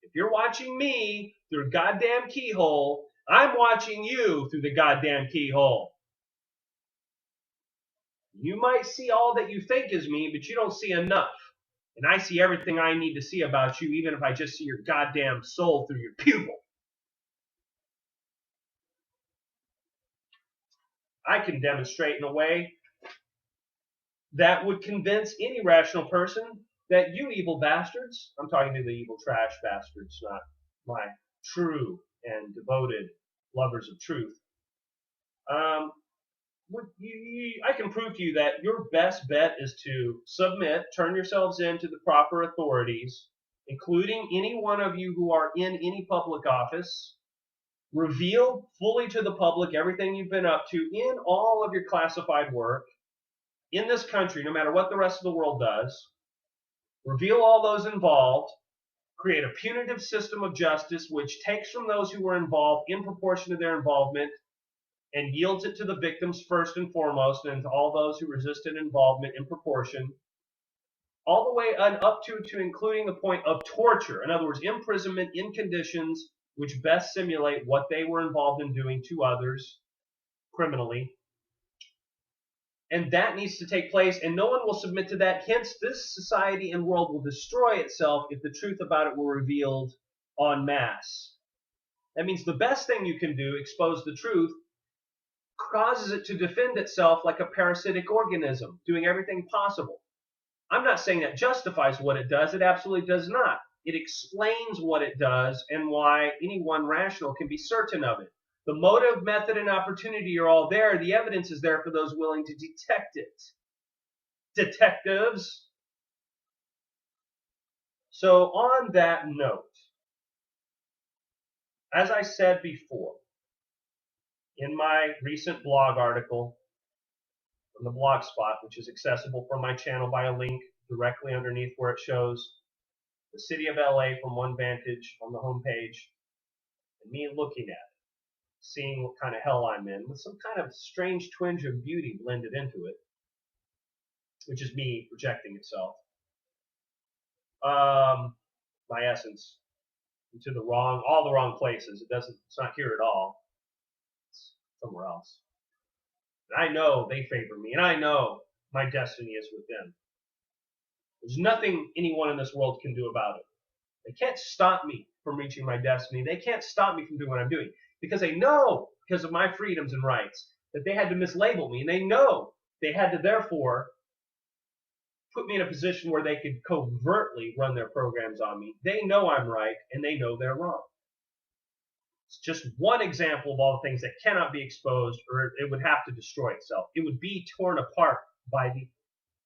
If you're watching me through a goddamn keyhole, I'm watching you through the goddamn keyhole. You might see all that you think is me, but you don't see enough. And I see everything I need to see about you, even if I just see your goddamn soul through your pupil. I can demonstrate in a way that would convince any rational person that you evil bastards, I'm talking to the evil trash bastards, not my true and devoted lovers of truth, I can prove to you that your best bet is to submit, turn yourselves in to the proper authorities, including any one of you who are in any public office. Reveal fully to the public everything you've been up to in all of your classified work in this country, no matter what the rest of the world does. Reveal all those involved. Create a punitive system of justice which takes from those who were involved in proportion to their involvement and yields it to the victims first and foremost, and to all those who resisted involvement in proportion, all the way up to including the point of torture. In other words, imprisonment in conditions which best simulate what they were involved in doing to others criminally. And that needs to take place, and no one will submit to that. Hence, this society and world will destroy itself if the truth about it were revealed en masse. That means the best thing you can do, expose the truth, causes it to defend itself like a parasitic organism, doing everything possible. I'm not saying that justifies what it does. It absolutely does not. It explains what it does and why anyone rational can be certain of it. The motive, method, and opportunity are all there. The evidence is there for those willing to detect it. Detectives. So on that note, as I said before, in my recent blog article from the Blogspot, which is accessible from my channel by a link directly underneath where it shows the city of LA from one vantage on the homepage, and me looking at it, seeing what kind of hell I'm in, with some kind of strange twinge of beauty blended into it, which is me projecting itself, my essence, into all the wrong places. It's not here at all. It's somewhere else. And I know they favor me, and I know my destiny is with them. There's nothing anyone in this world can do about it. They can't stop me from reaching my destiny. They can't stop me from doing what I'm doing, because they know, because of my freedoms and rights, that they had to mislabel me, and they know they had to therefore put me in a position where they could covertly run their programs on me. They know I'm right, and they know they're wrong. It's just one example of all the things that cannot be exposed, or it would have to destroy itself. It would be torn apart by the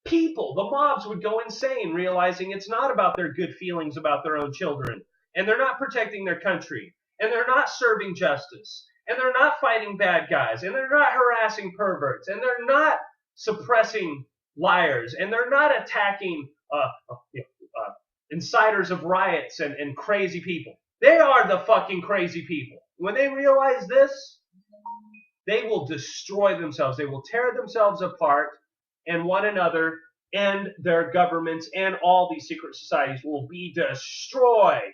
people. The mobs would go insane, realizing it's not about their good feelings about their own children, and they're not protecting their country, and they're not serving justice, and they're not fighting bad guys, and they're not harassing perverts, and they're not suppressing liars, and they're not attacking insiders of riots and crazy people. They are the fucking crazy people. When they realize this, they will destroy themselves. They will tear themselves apart, and one another and their governments and all these secret societies will be destroyed,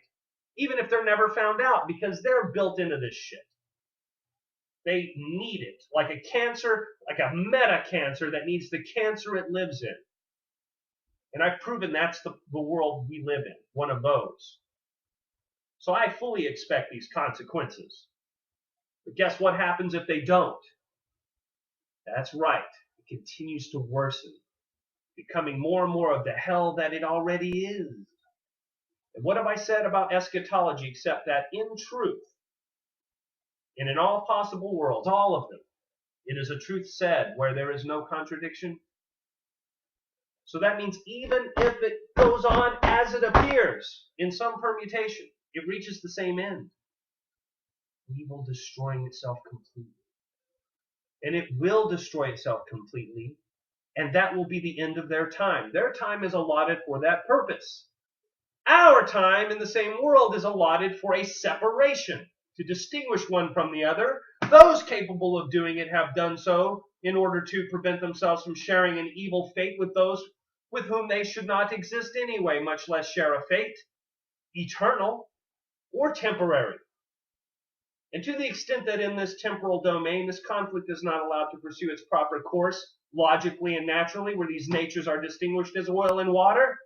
even if they're never found out, because they're built into this shit. They need it, like a cancer, like a meta-cancer that needs the cancer it lives in. And I've proven that's the world we live in, one of those. So I fully expect these consequences. But guess what happens if they don't? That's right. It continues to worsen, becoming more and more of the hell that it already is. And what have I said about eschatology except that in truth, and in all possible worlds, all of them, it is a truth said where there is no contradiction? So that means even if it goes on as it appears in some permutation, it reaches the same end. Evil destroying itself completely. And it will destroy itself completely, and that will be the end of their time. Their time is allotted for that purpose. Our time in the same world is allotted for a separation, to distinguish one from the other. Those capable of doing it have done so in order to prevent themselves from sharing an evil fate with those with whom they should not exist anyway, much less share a fate, eternal or temporary. And to the extent that in this temporal domain, this conflict is not allowed to pursue its proper course logically and naturally, where these natures are distinguished as oil and water,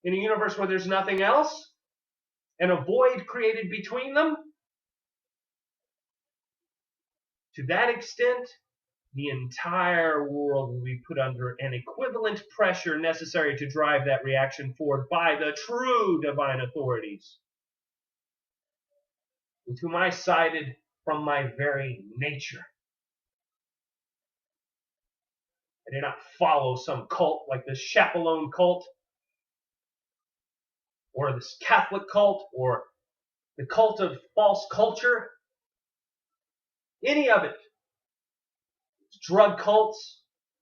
in a universe where there's nothing else, and a void created between them, to that extent, the entire world will be put under an equivalent pressure necessary to drive that reaction forward by the true divine authorities, with whom I sided from my very nature. I did not follow some cult like the Chaperone cult, or this Catholic cult, or the cult of false culture, any of it. Drug cults,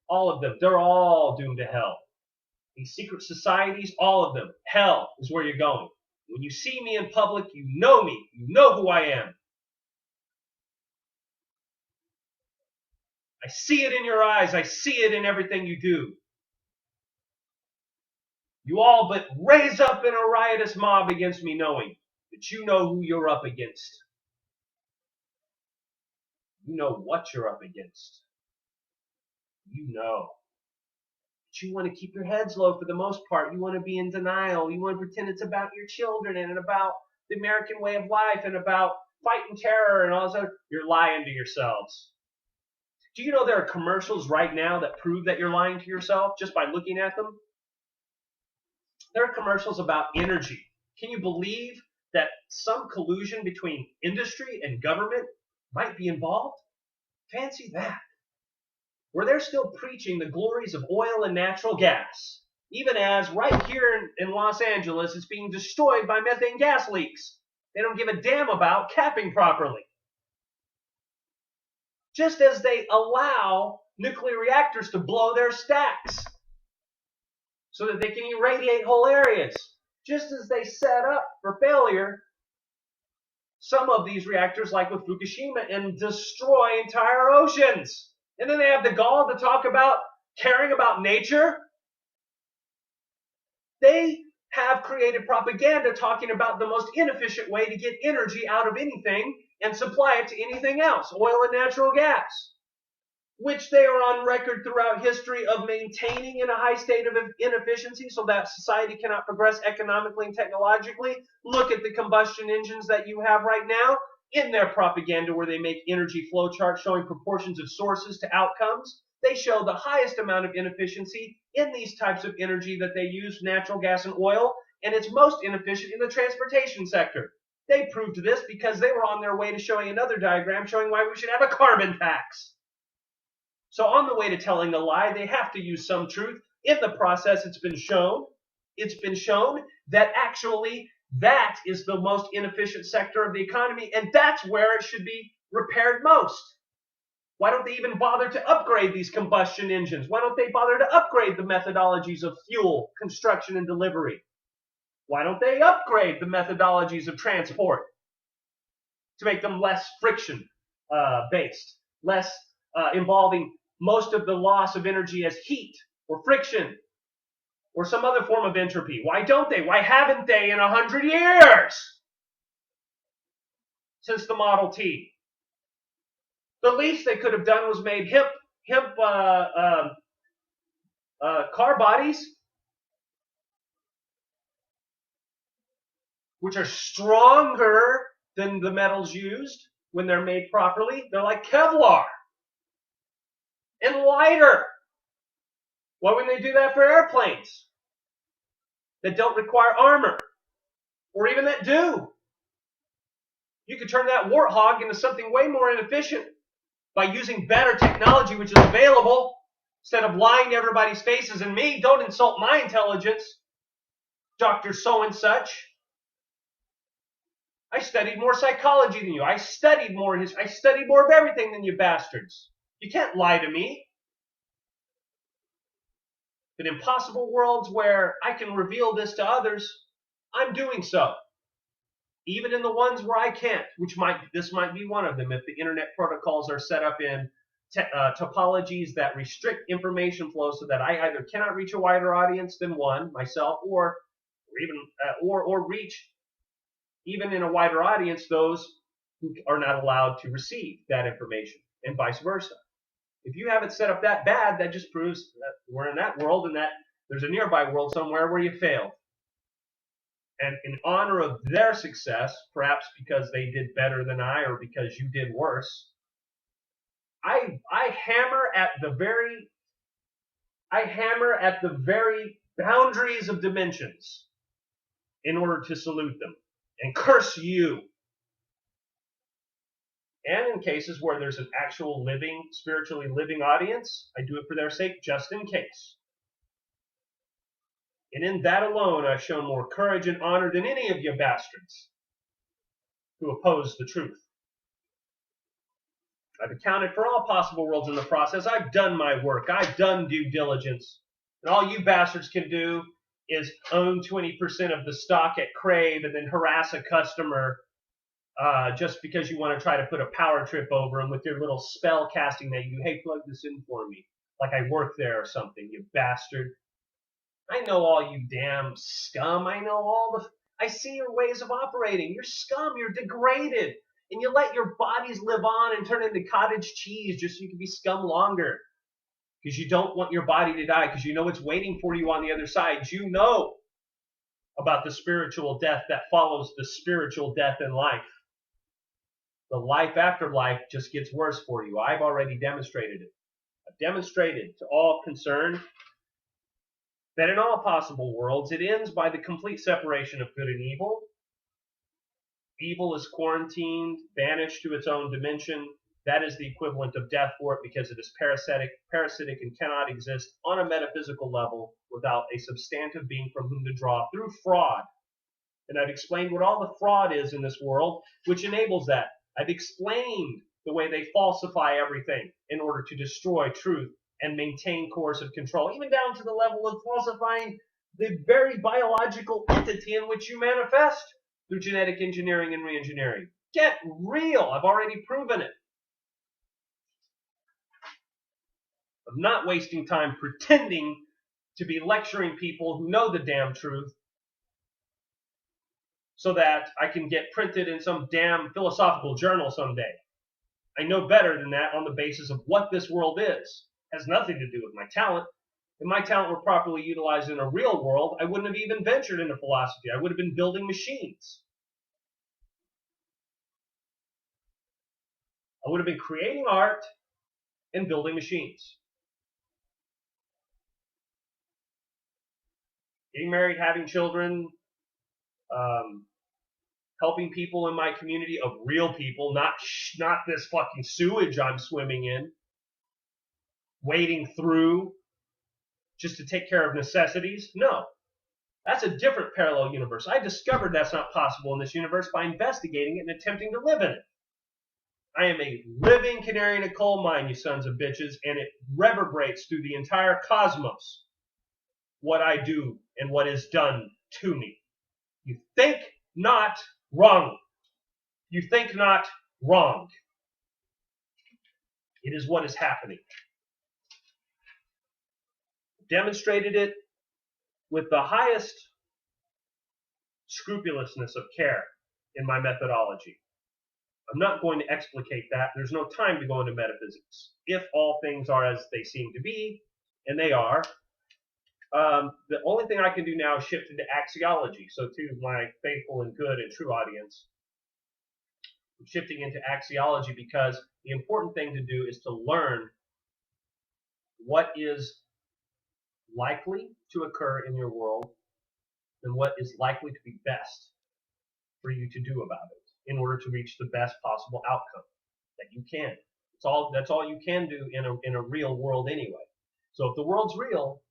all of them, they're all doomed to hell. These secret societies, all of them, hell is where you're going. When you see me in public, you know me, you know who I am. I see it in your eyes, I see it in everything you do. You all but raise up in a riotous mob against me, knowing that you know who you're up against. You know what you're up against. You know. But you want to keep your heads low for the most part. You want to be in denial. You want to pretend it's about your children and about the American way of life and about fighting terror and all this other. You're lying to yourselves. Do you know there are commercials right now that prove that you're lying to yourself just by looking at them? There are commercials about energy. Can you believe that some collusion between industry and government might be involved? Fancy that. Where they're still preaching the glories of oil and natural gas, even as right here in Los Angeles it's being destroyed by methane gas leaks. They don't give a damn about capping properly. Just as they allow nuclear reactors to blow their stacks so that they can irradiate whole areas. Just as they set up for failure some of these reactors, like with Fukushima, and destroy entire oceans. And then they have the gall to talk about caring about nature. They have created propaganda talking about the most inefficient way to get energy out of anything and supply it to anything else, oil and natural gas, which they are on record throughout history of maintaining in a high state of inefficiency so that society cannot progress economically and technologically. Look at the combustion engines that you have right now in their propaganda, where they make energy flow charts showing proportions of sources to outcomes. They show the highest amount of inefficiency in these types of energy that they use, natural gas and oil, and it's most inefficient in the transportation sector. They proved this because they were on their way to showing another diagram showing why we should have a carbon tax. So on the way to telling a lie, they have to use some truth. In the process, it's been shown that actually that is the most inefficient sector of the economy, and that's where it should be repaired most. Why don't they even bother to upgrade these combustion engines? Why don't they bother to upgrade the methodologies of fuel, construction, and delivery? Why don't they upgrade the methodologies of transport to make them less friction-based, less involving most of the loss of energy as heat or friction or some other form of entropy? Why don't they? Why haven't they in 100 years since the Model T? The least they could have done was made hemp car bodies, which are stronger than the metals used when they're made properly. They're like Kevlar. And lighter. Why wouldn't they do that for airplanes that don't require armor, or even that do? You could turn that Warthog into something way more inefficient by using better technology, which is available, instead of lying to everybody's faces. And me, don't insult my intelligence, Dr. So-and-such. I studied more psychology than you. I studied more of everything than you bastards. You can't lie to me. But in possible worlds where I can reveal this to others, I'm doing so. Even in the ones where I can't, this might be one of them if the internet protocols are set up in topologies that restrict information flow so that I either cannot reach a wider audience than one, myself, or reach, even in a wider audience, those who are not allowed to receive that information, and vice versa. If you have it set up that bad, that just proves that we're in that world and that there's a nearby world somewhere where you failed. And in honor of their success, perhaps because they did better than I or because you did worse, I I hammer at the very boundaries of dimensions in order to salute them and curse you. And in cases where there's an actual living, spiritually living audience, I do it for their sake, just in case. And in that alone, I've shown more courage and honor than any of you bastards who oppose the truth. I've accounted for all possible worlds in the process. I've done my work. I've done due diligence. And all you bastards can do is own 20% of the stock at Crave and then harass a customer just because you want to try to put a power trip over them with your little spell casting that you do. Hey, plug this in for me. Like I work there or something, you bastard. I know all you damn scum. I see your ways of operating. You're scum. You're degraded. And you let your bodies live on and turn into cottage cheese just so you can be scum longer. Because you don't want your body to die, because you know it's waiting for you on the other side. You know about the spiritual death that follows the spiritual death in life. The life after life just gets worse for you. I've already demonstrated it. I've demonstrated to all concerned that in all possible worlds, it ends by the complete separation of good and evil. Evil is quarantined, banished to its own dimension. That is the equivalent of death for it because it is parasitic and cannot exist on a metaphysical level without a substantive being from whom to draw through fraud. And I've explained what all the fraud is in this world, which enables that. I've explained the way they falsify everything in order to destroy truth and maintain coercive control, even down to the level of falsifying the very biological entity in which you manifest through genetic engineering and reengineering. Get real. I've already proven it. I'm not wasting time pretending to be lecturing people who know the damn truth so that I can get printed in some damn philosophical journal someday. I know better than that on the basis of what this world is. It has nothing to do with my talent. If my talent were properly utilized in a real world, I wouldn't have even ventured into philosophy. I would have been building machines. I would have been creating art and building machines. Getting married, having children, helping people in my community of real people, not this fucking sewage I'm swimming in, wading through just to take care of necessities. No, that's a different parallel universe. I discovered that's not possible in this universe by investigating it and attempting to live in it. I am a living canary in a coal mine, you sons of bitches, and it reverberates through the entire cosmos what I do and what is done to me. You think not wrong. You think not wrong. It is what is happening. Demonstrated it with the highest scrupulousness of care in my methodology. I'm not going to explicate that. There's no time to go into metaphysics. If all things are as they seem to be, and they are, the only thing I can do now is shift into axiology. So to my faithful and good and true audience, I'm shifting into axiology because the important thing to do is to learn what is likely to occur in your world and what is likely to be best for you to do about it in order to reach the best possible outcome that you can. That's all you can do in a real world anyway. So if the world's real,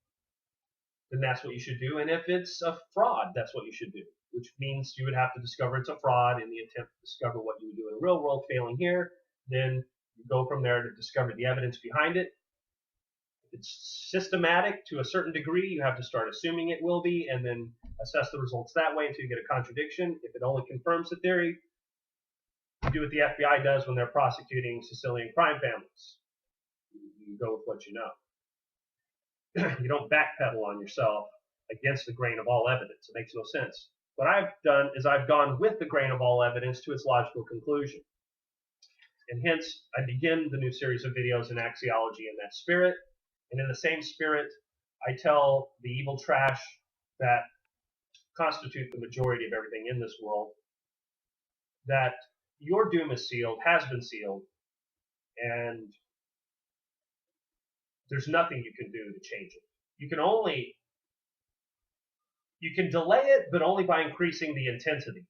then that's what you should do. And if it's a fraud, that's what you should do, which means you would have to discover it's a fraud in the attempt to discover what you would do in the real world, failing here. Then you go from there to discover the evidence behind it. If it's systematic to a certain degree, you have to start assuming it will be and then assess the results that way until you get a contradiction. If it only confirms the theory, you do what the FBI does when they're prosecuting Sicilian crime families. You go with what you know. You don't backpedal on yourself against the grain of all evidence. It makes no sense. What I've done is I've gone with the grain of all evidence to its logical conclusion. And hence, I begin the new series of videos in axiology in that spirit. And in the same spirit, I tell the evil trash that constitute the majority of everything in this world that your doom is sealed, has been sealed, and there's nothing you can do to change it. You can delay it, but only by increasing the intensity.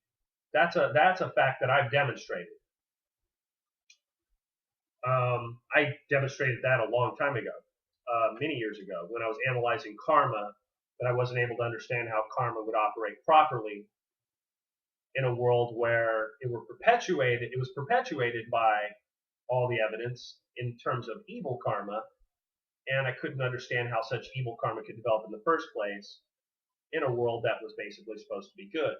That's a fact that I've demonstrated. I demonstrated that a long time ago, many years ago, when I was analyzing karma, but I wasn't able to understand how karma would operate properly in a world where it was perpetuated by all the evidence in terms of evil karma, and I couldn't understand how such evil karma could develop in the first place in a world that was basically supposed to be good.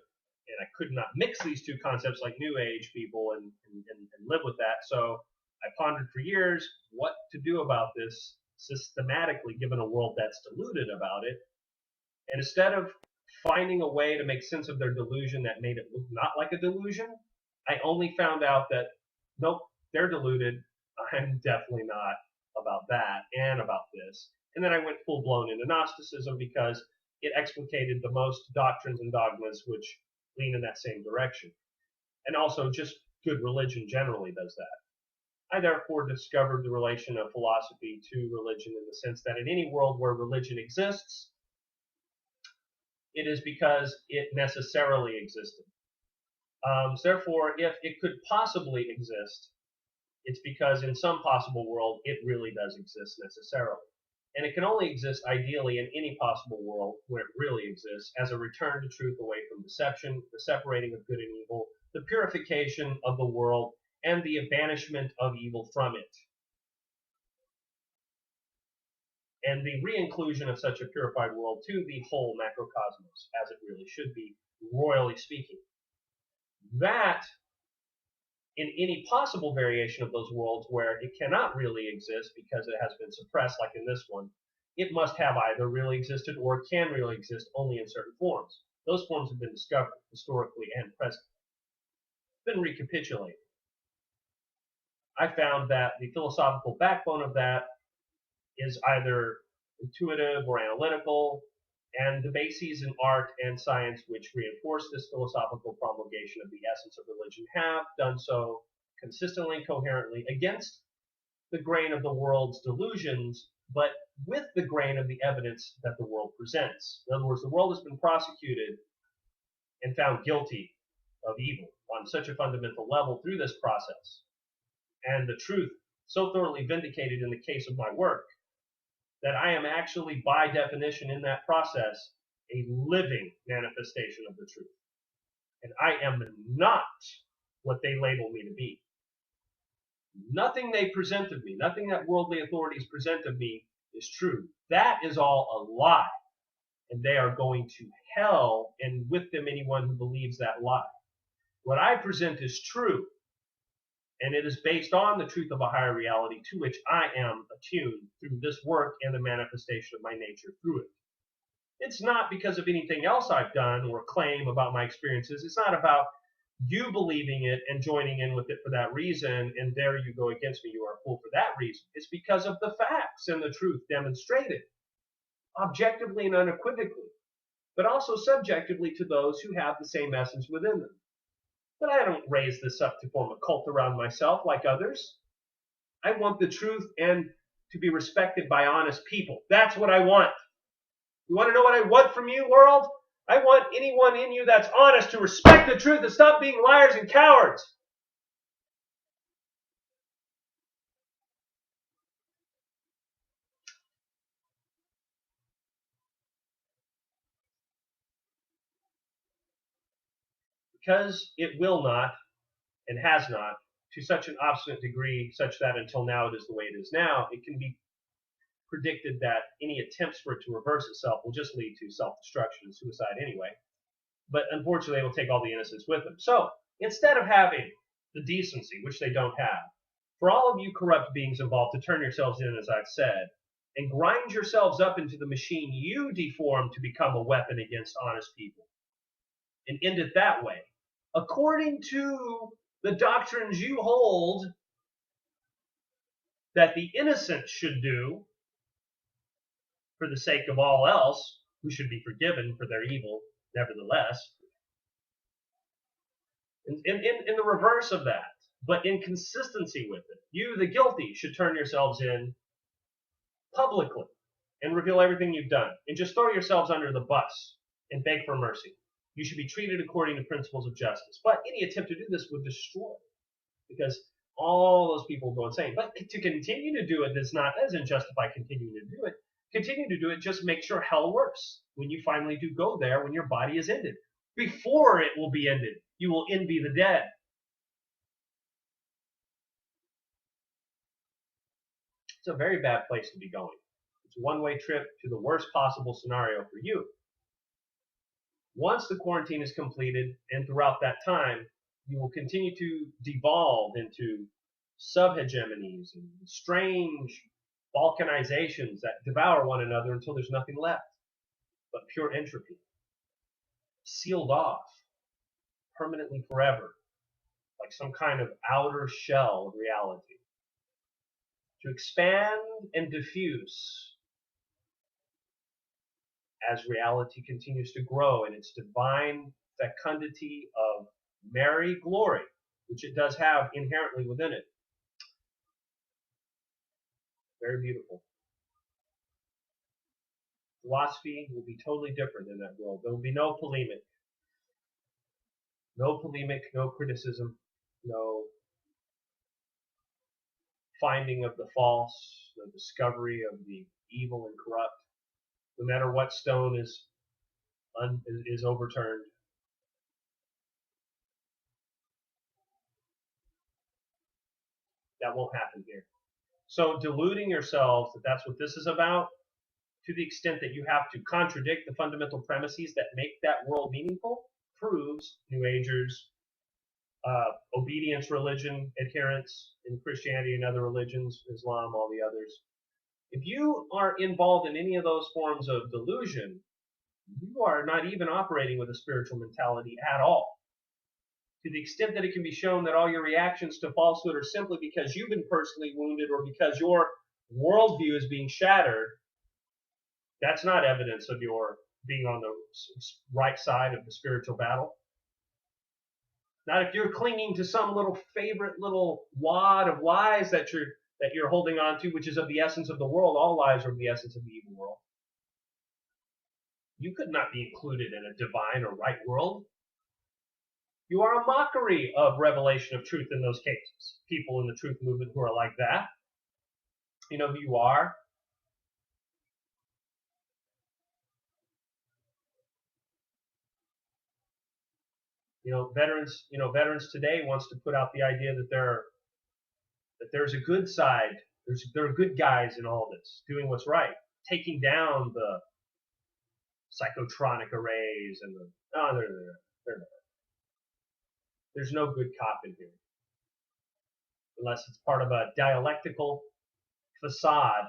And I could not mix these two concepts like New Age people and live with that. So I pondered for years what to do about this systematically, given a world that's deluded about it. And instead of finding a way to make sense of their delusion that made it look not like a delusion, I only found out that, nope, they're deluded. I'm definitely not about that and about this. And then I went full-blown into Gnosticism because it explicated the most doctrines and dogmas which lean in that same direction. And also just good religion generally does that. I therefore discovered the relation of philosophy to religion in the sense that in any world where religion exists, it is because it necessarily existed. So therefore, if it could possibly exist, it's because in some possible world, it really does exist necessarily. And it can only exist ideally in any possible world where it really exists as a return to truth away from deception, the separating of good and evil, the purification of the world, and the banishment of evil from it. And the re-inclusion of such a purified world to the whole macrocosmos, as it really should be, royally speaking. That, in any possible variation of those worlds where it cannot really exist because it has been suppressed, like in this one, it must have either really existed or can really exist only in certain forms. Those forms have been discovered historically and present. Been recapitulated. I found that the philosophical backbone of that is either intuitive or analytical, and the bases in art and science which reinforce this philosophical promulgation of the essence of religion have done so consistently, coherently, against the grain of the world's delusions, but with the grain of the evidence that the world presents. In other words, the world has been prosecuted and found guilty of evil on such a fundamental level through this process, and the truth so thoroughly vindicated in the case of my work, that I am actually, by definition in that process, a living manifestation of the truth. And I am not what they label me to be. Nothing they present of me, nothing that worldly authorities present of me is true. That is all a lie. And they are going to hell, and with them anyone who believes that lie. What I present is true. And it is based on the truth of a higher reality to which I am attuned through this work and the manifestation of my nature through it. It's not because of anything else I've done or claim about my experiences. It's not about you believing it and joining in with it for that reason, and there you go against me, you are a fool for that reason. It's because of the facts and the truth demonstrated, objectively and unequivocally, but also subjectively to those who have the same essence within them. But I don't raise this up to form a cult around myself like others. I want the truth and to be respected by honest people. That's what I want. You want to know what I want from you, world? I want anyone in you that's honest to respect the truth and stop being liars and cowards. Because it will not and has not, to such an obstinate degree, such that until now it is the way it is now, it can be predicted that any attempts for it to reverse itself will just lead to self-destruction and suicide anyway. But unfortunately, they will take all the innocence with them. So instead of having the decency, which they don't have, for all of you corrupt beings involved to turn yourselves in, as I've said, and grind yourselves up into the machine you deformed to become a weapon against honest people, and end it that way, according to the doctrines you hold that the innocent should do for the sake of all else, who should be forgiven for their evil nevertheless. In the reverse of that, but in consistency with it, you, the guilty, should turn yourselves in publicly and reveal everything you've done and just throw yourselves under the bus and beg for mercy. You should be treated according to principles of justice. But any attempt to do this would destroy, because all those people go insane. But to continue to do it doesn't justify continuing to do it. Continue to do it, just make sure hell works when you finally do go there, when your body is ended. Before it will be ended, you will envy the dead. It's a very bad place to be going. It's a one-way trip to the worst possible scenario for you. Once the quarantine is completed, and throughout that time, you will continue to devolve into subhegemonies and strange balkanizations that devour one another until there's nothing left but pure entropy, sealed off permanently forever, like some kind of outer shell of reality, to expand and diffuse as reality continues to grow in its divine fecundity of merry glory, which it does have inherently within it. Very beautiful. Philosophy will be totally different in that world. There will be no polemic. No polemic, no criticism, no finding of the false, no discovery of the evil and corrupt. No matter what stone is overturned. That won't happen here. So deluding yourselves that that's what this is about, to the extent that you have to contradict the fundamental premises that make that world meaningful, proves New Agers, obedience religion adherents in Christianity and other religions, Islam, all the others. If you are involved in any of those forms of delusion, you are not even operating with a spiritual mentality at all. To the extent that it can be shown that all your reactions to falsehood are simply because you've been personally wounded or because your worldview is being shattered, that's not evidence of your being on the right side of the spiritual battle. Not if you're clinging to some little favorite little wad of lies that you're holding on to, which is of the essence of the world. All lies are of the essence of the evil world. You could not be included in a divine or right world. You are a mockery of revelation of truth in those cases. People in the truth movement who are like that. You know who you are. Veterans today wants to put out the idea that there's a good side. There are good guys in all this, doing what's right, taking down the psychotronic arrays and they're not. There's no good cop in here, unless it's part of a dialectical facade,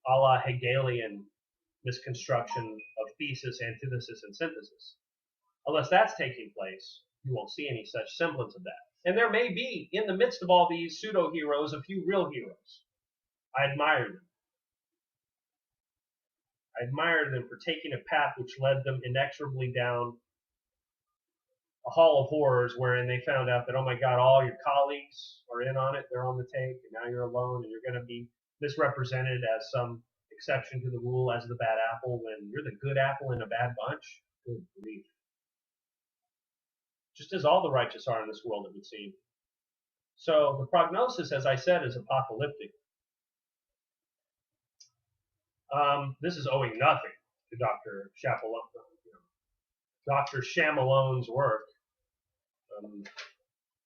a la Hegelian misconstruction of thesis, antithesis, and synthesis. Unless that's taking place, you won't see any such semblance of that. And there may be, in the midst of all these pseudo-heroes, a few real heroes. I admire them. I admire them for taking a path which led them inexorably down a hall of horrors, wherein they found out that, oh my God, all your colleagues are in on it, they're on the take, and now you're alone, and you're going to be misrepresented as some exception to the rule, as the bad apple, when you're the good apple in a bad bunch. Good grief. Just as all the righteous are in this world, it would seem. So the prognosis, as I said, is apocalyptic. This is owing nothing to Dr. Chamalone's work,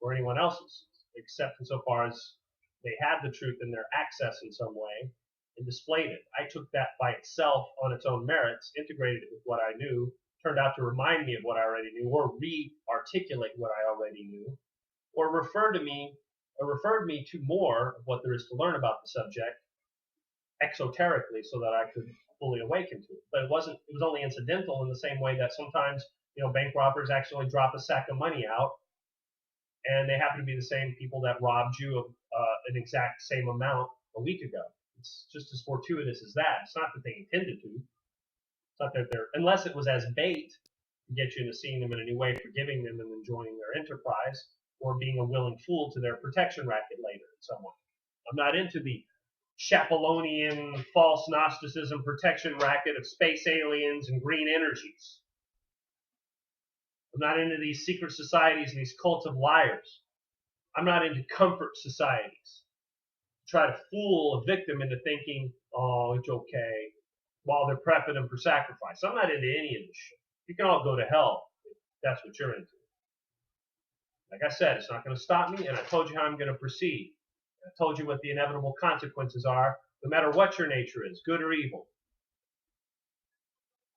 or anyone else's, except insofar as they had the truth in their access in some way and displayed it. I took that by itself on its own merits, integrated it with what I knew, turned out to remind me of what I already knew, or re-articulate what I already knew, or referred me to more of what there is to learn about the subject exoterically, so that I could fully awaken to it. But it was only incidental, in the same way that sometimes bank robbers accidentally drop a sack of money out, and they happen to be the same people that robbed you of an exact same amount a week ago. It's just as fortuitous as that. It's not that they intended to. It's not that unless it was as bait to get you into seeing them in a new way, forgiving them and enjoying their enterprise, or being a willing fool to their protection racket later in some way. I'm not into the Chapelonian false Gnosticism protection racket of space aliens and green energies. I'm not into these secret societies and these cults of liars. I'm not into comfort societies. Try to fool a victim into thinking, oh, it's okay, while they're prepping them for sacrifice. I'm not into any of this shit. You can all go to hell if that's what you're into. Like I said, it's not going to stop me, and I told you how I'm going to proceed. I told you what the inevitable consequences are, no matter what your nature is, good or evil.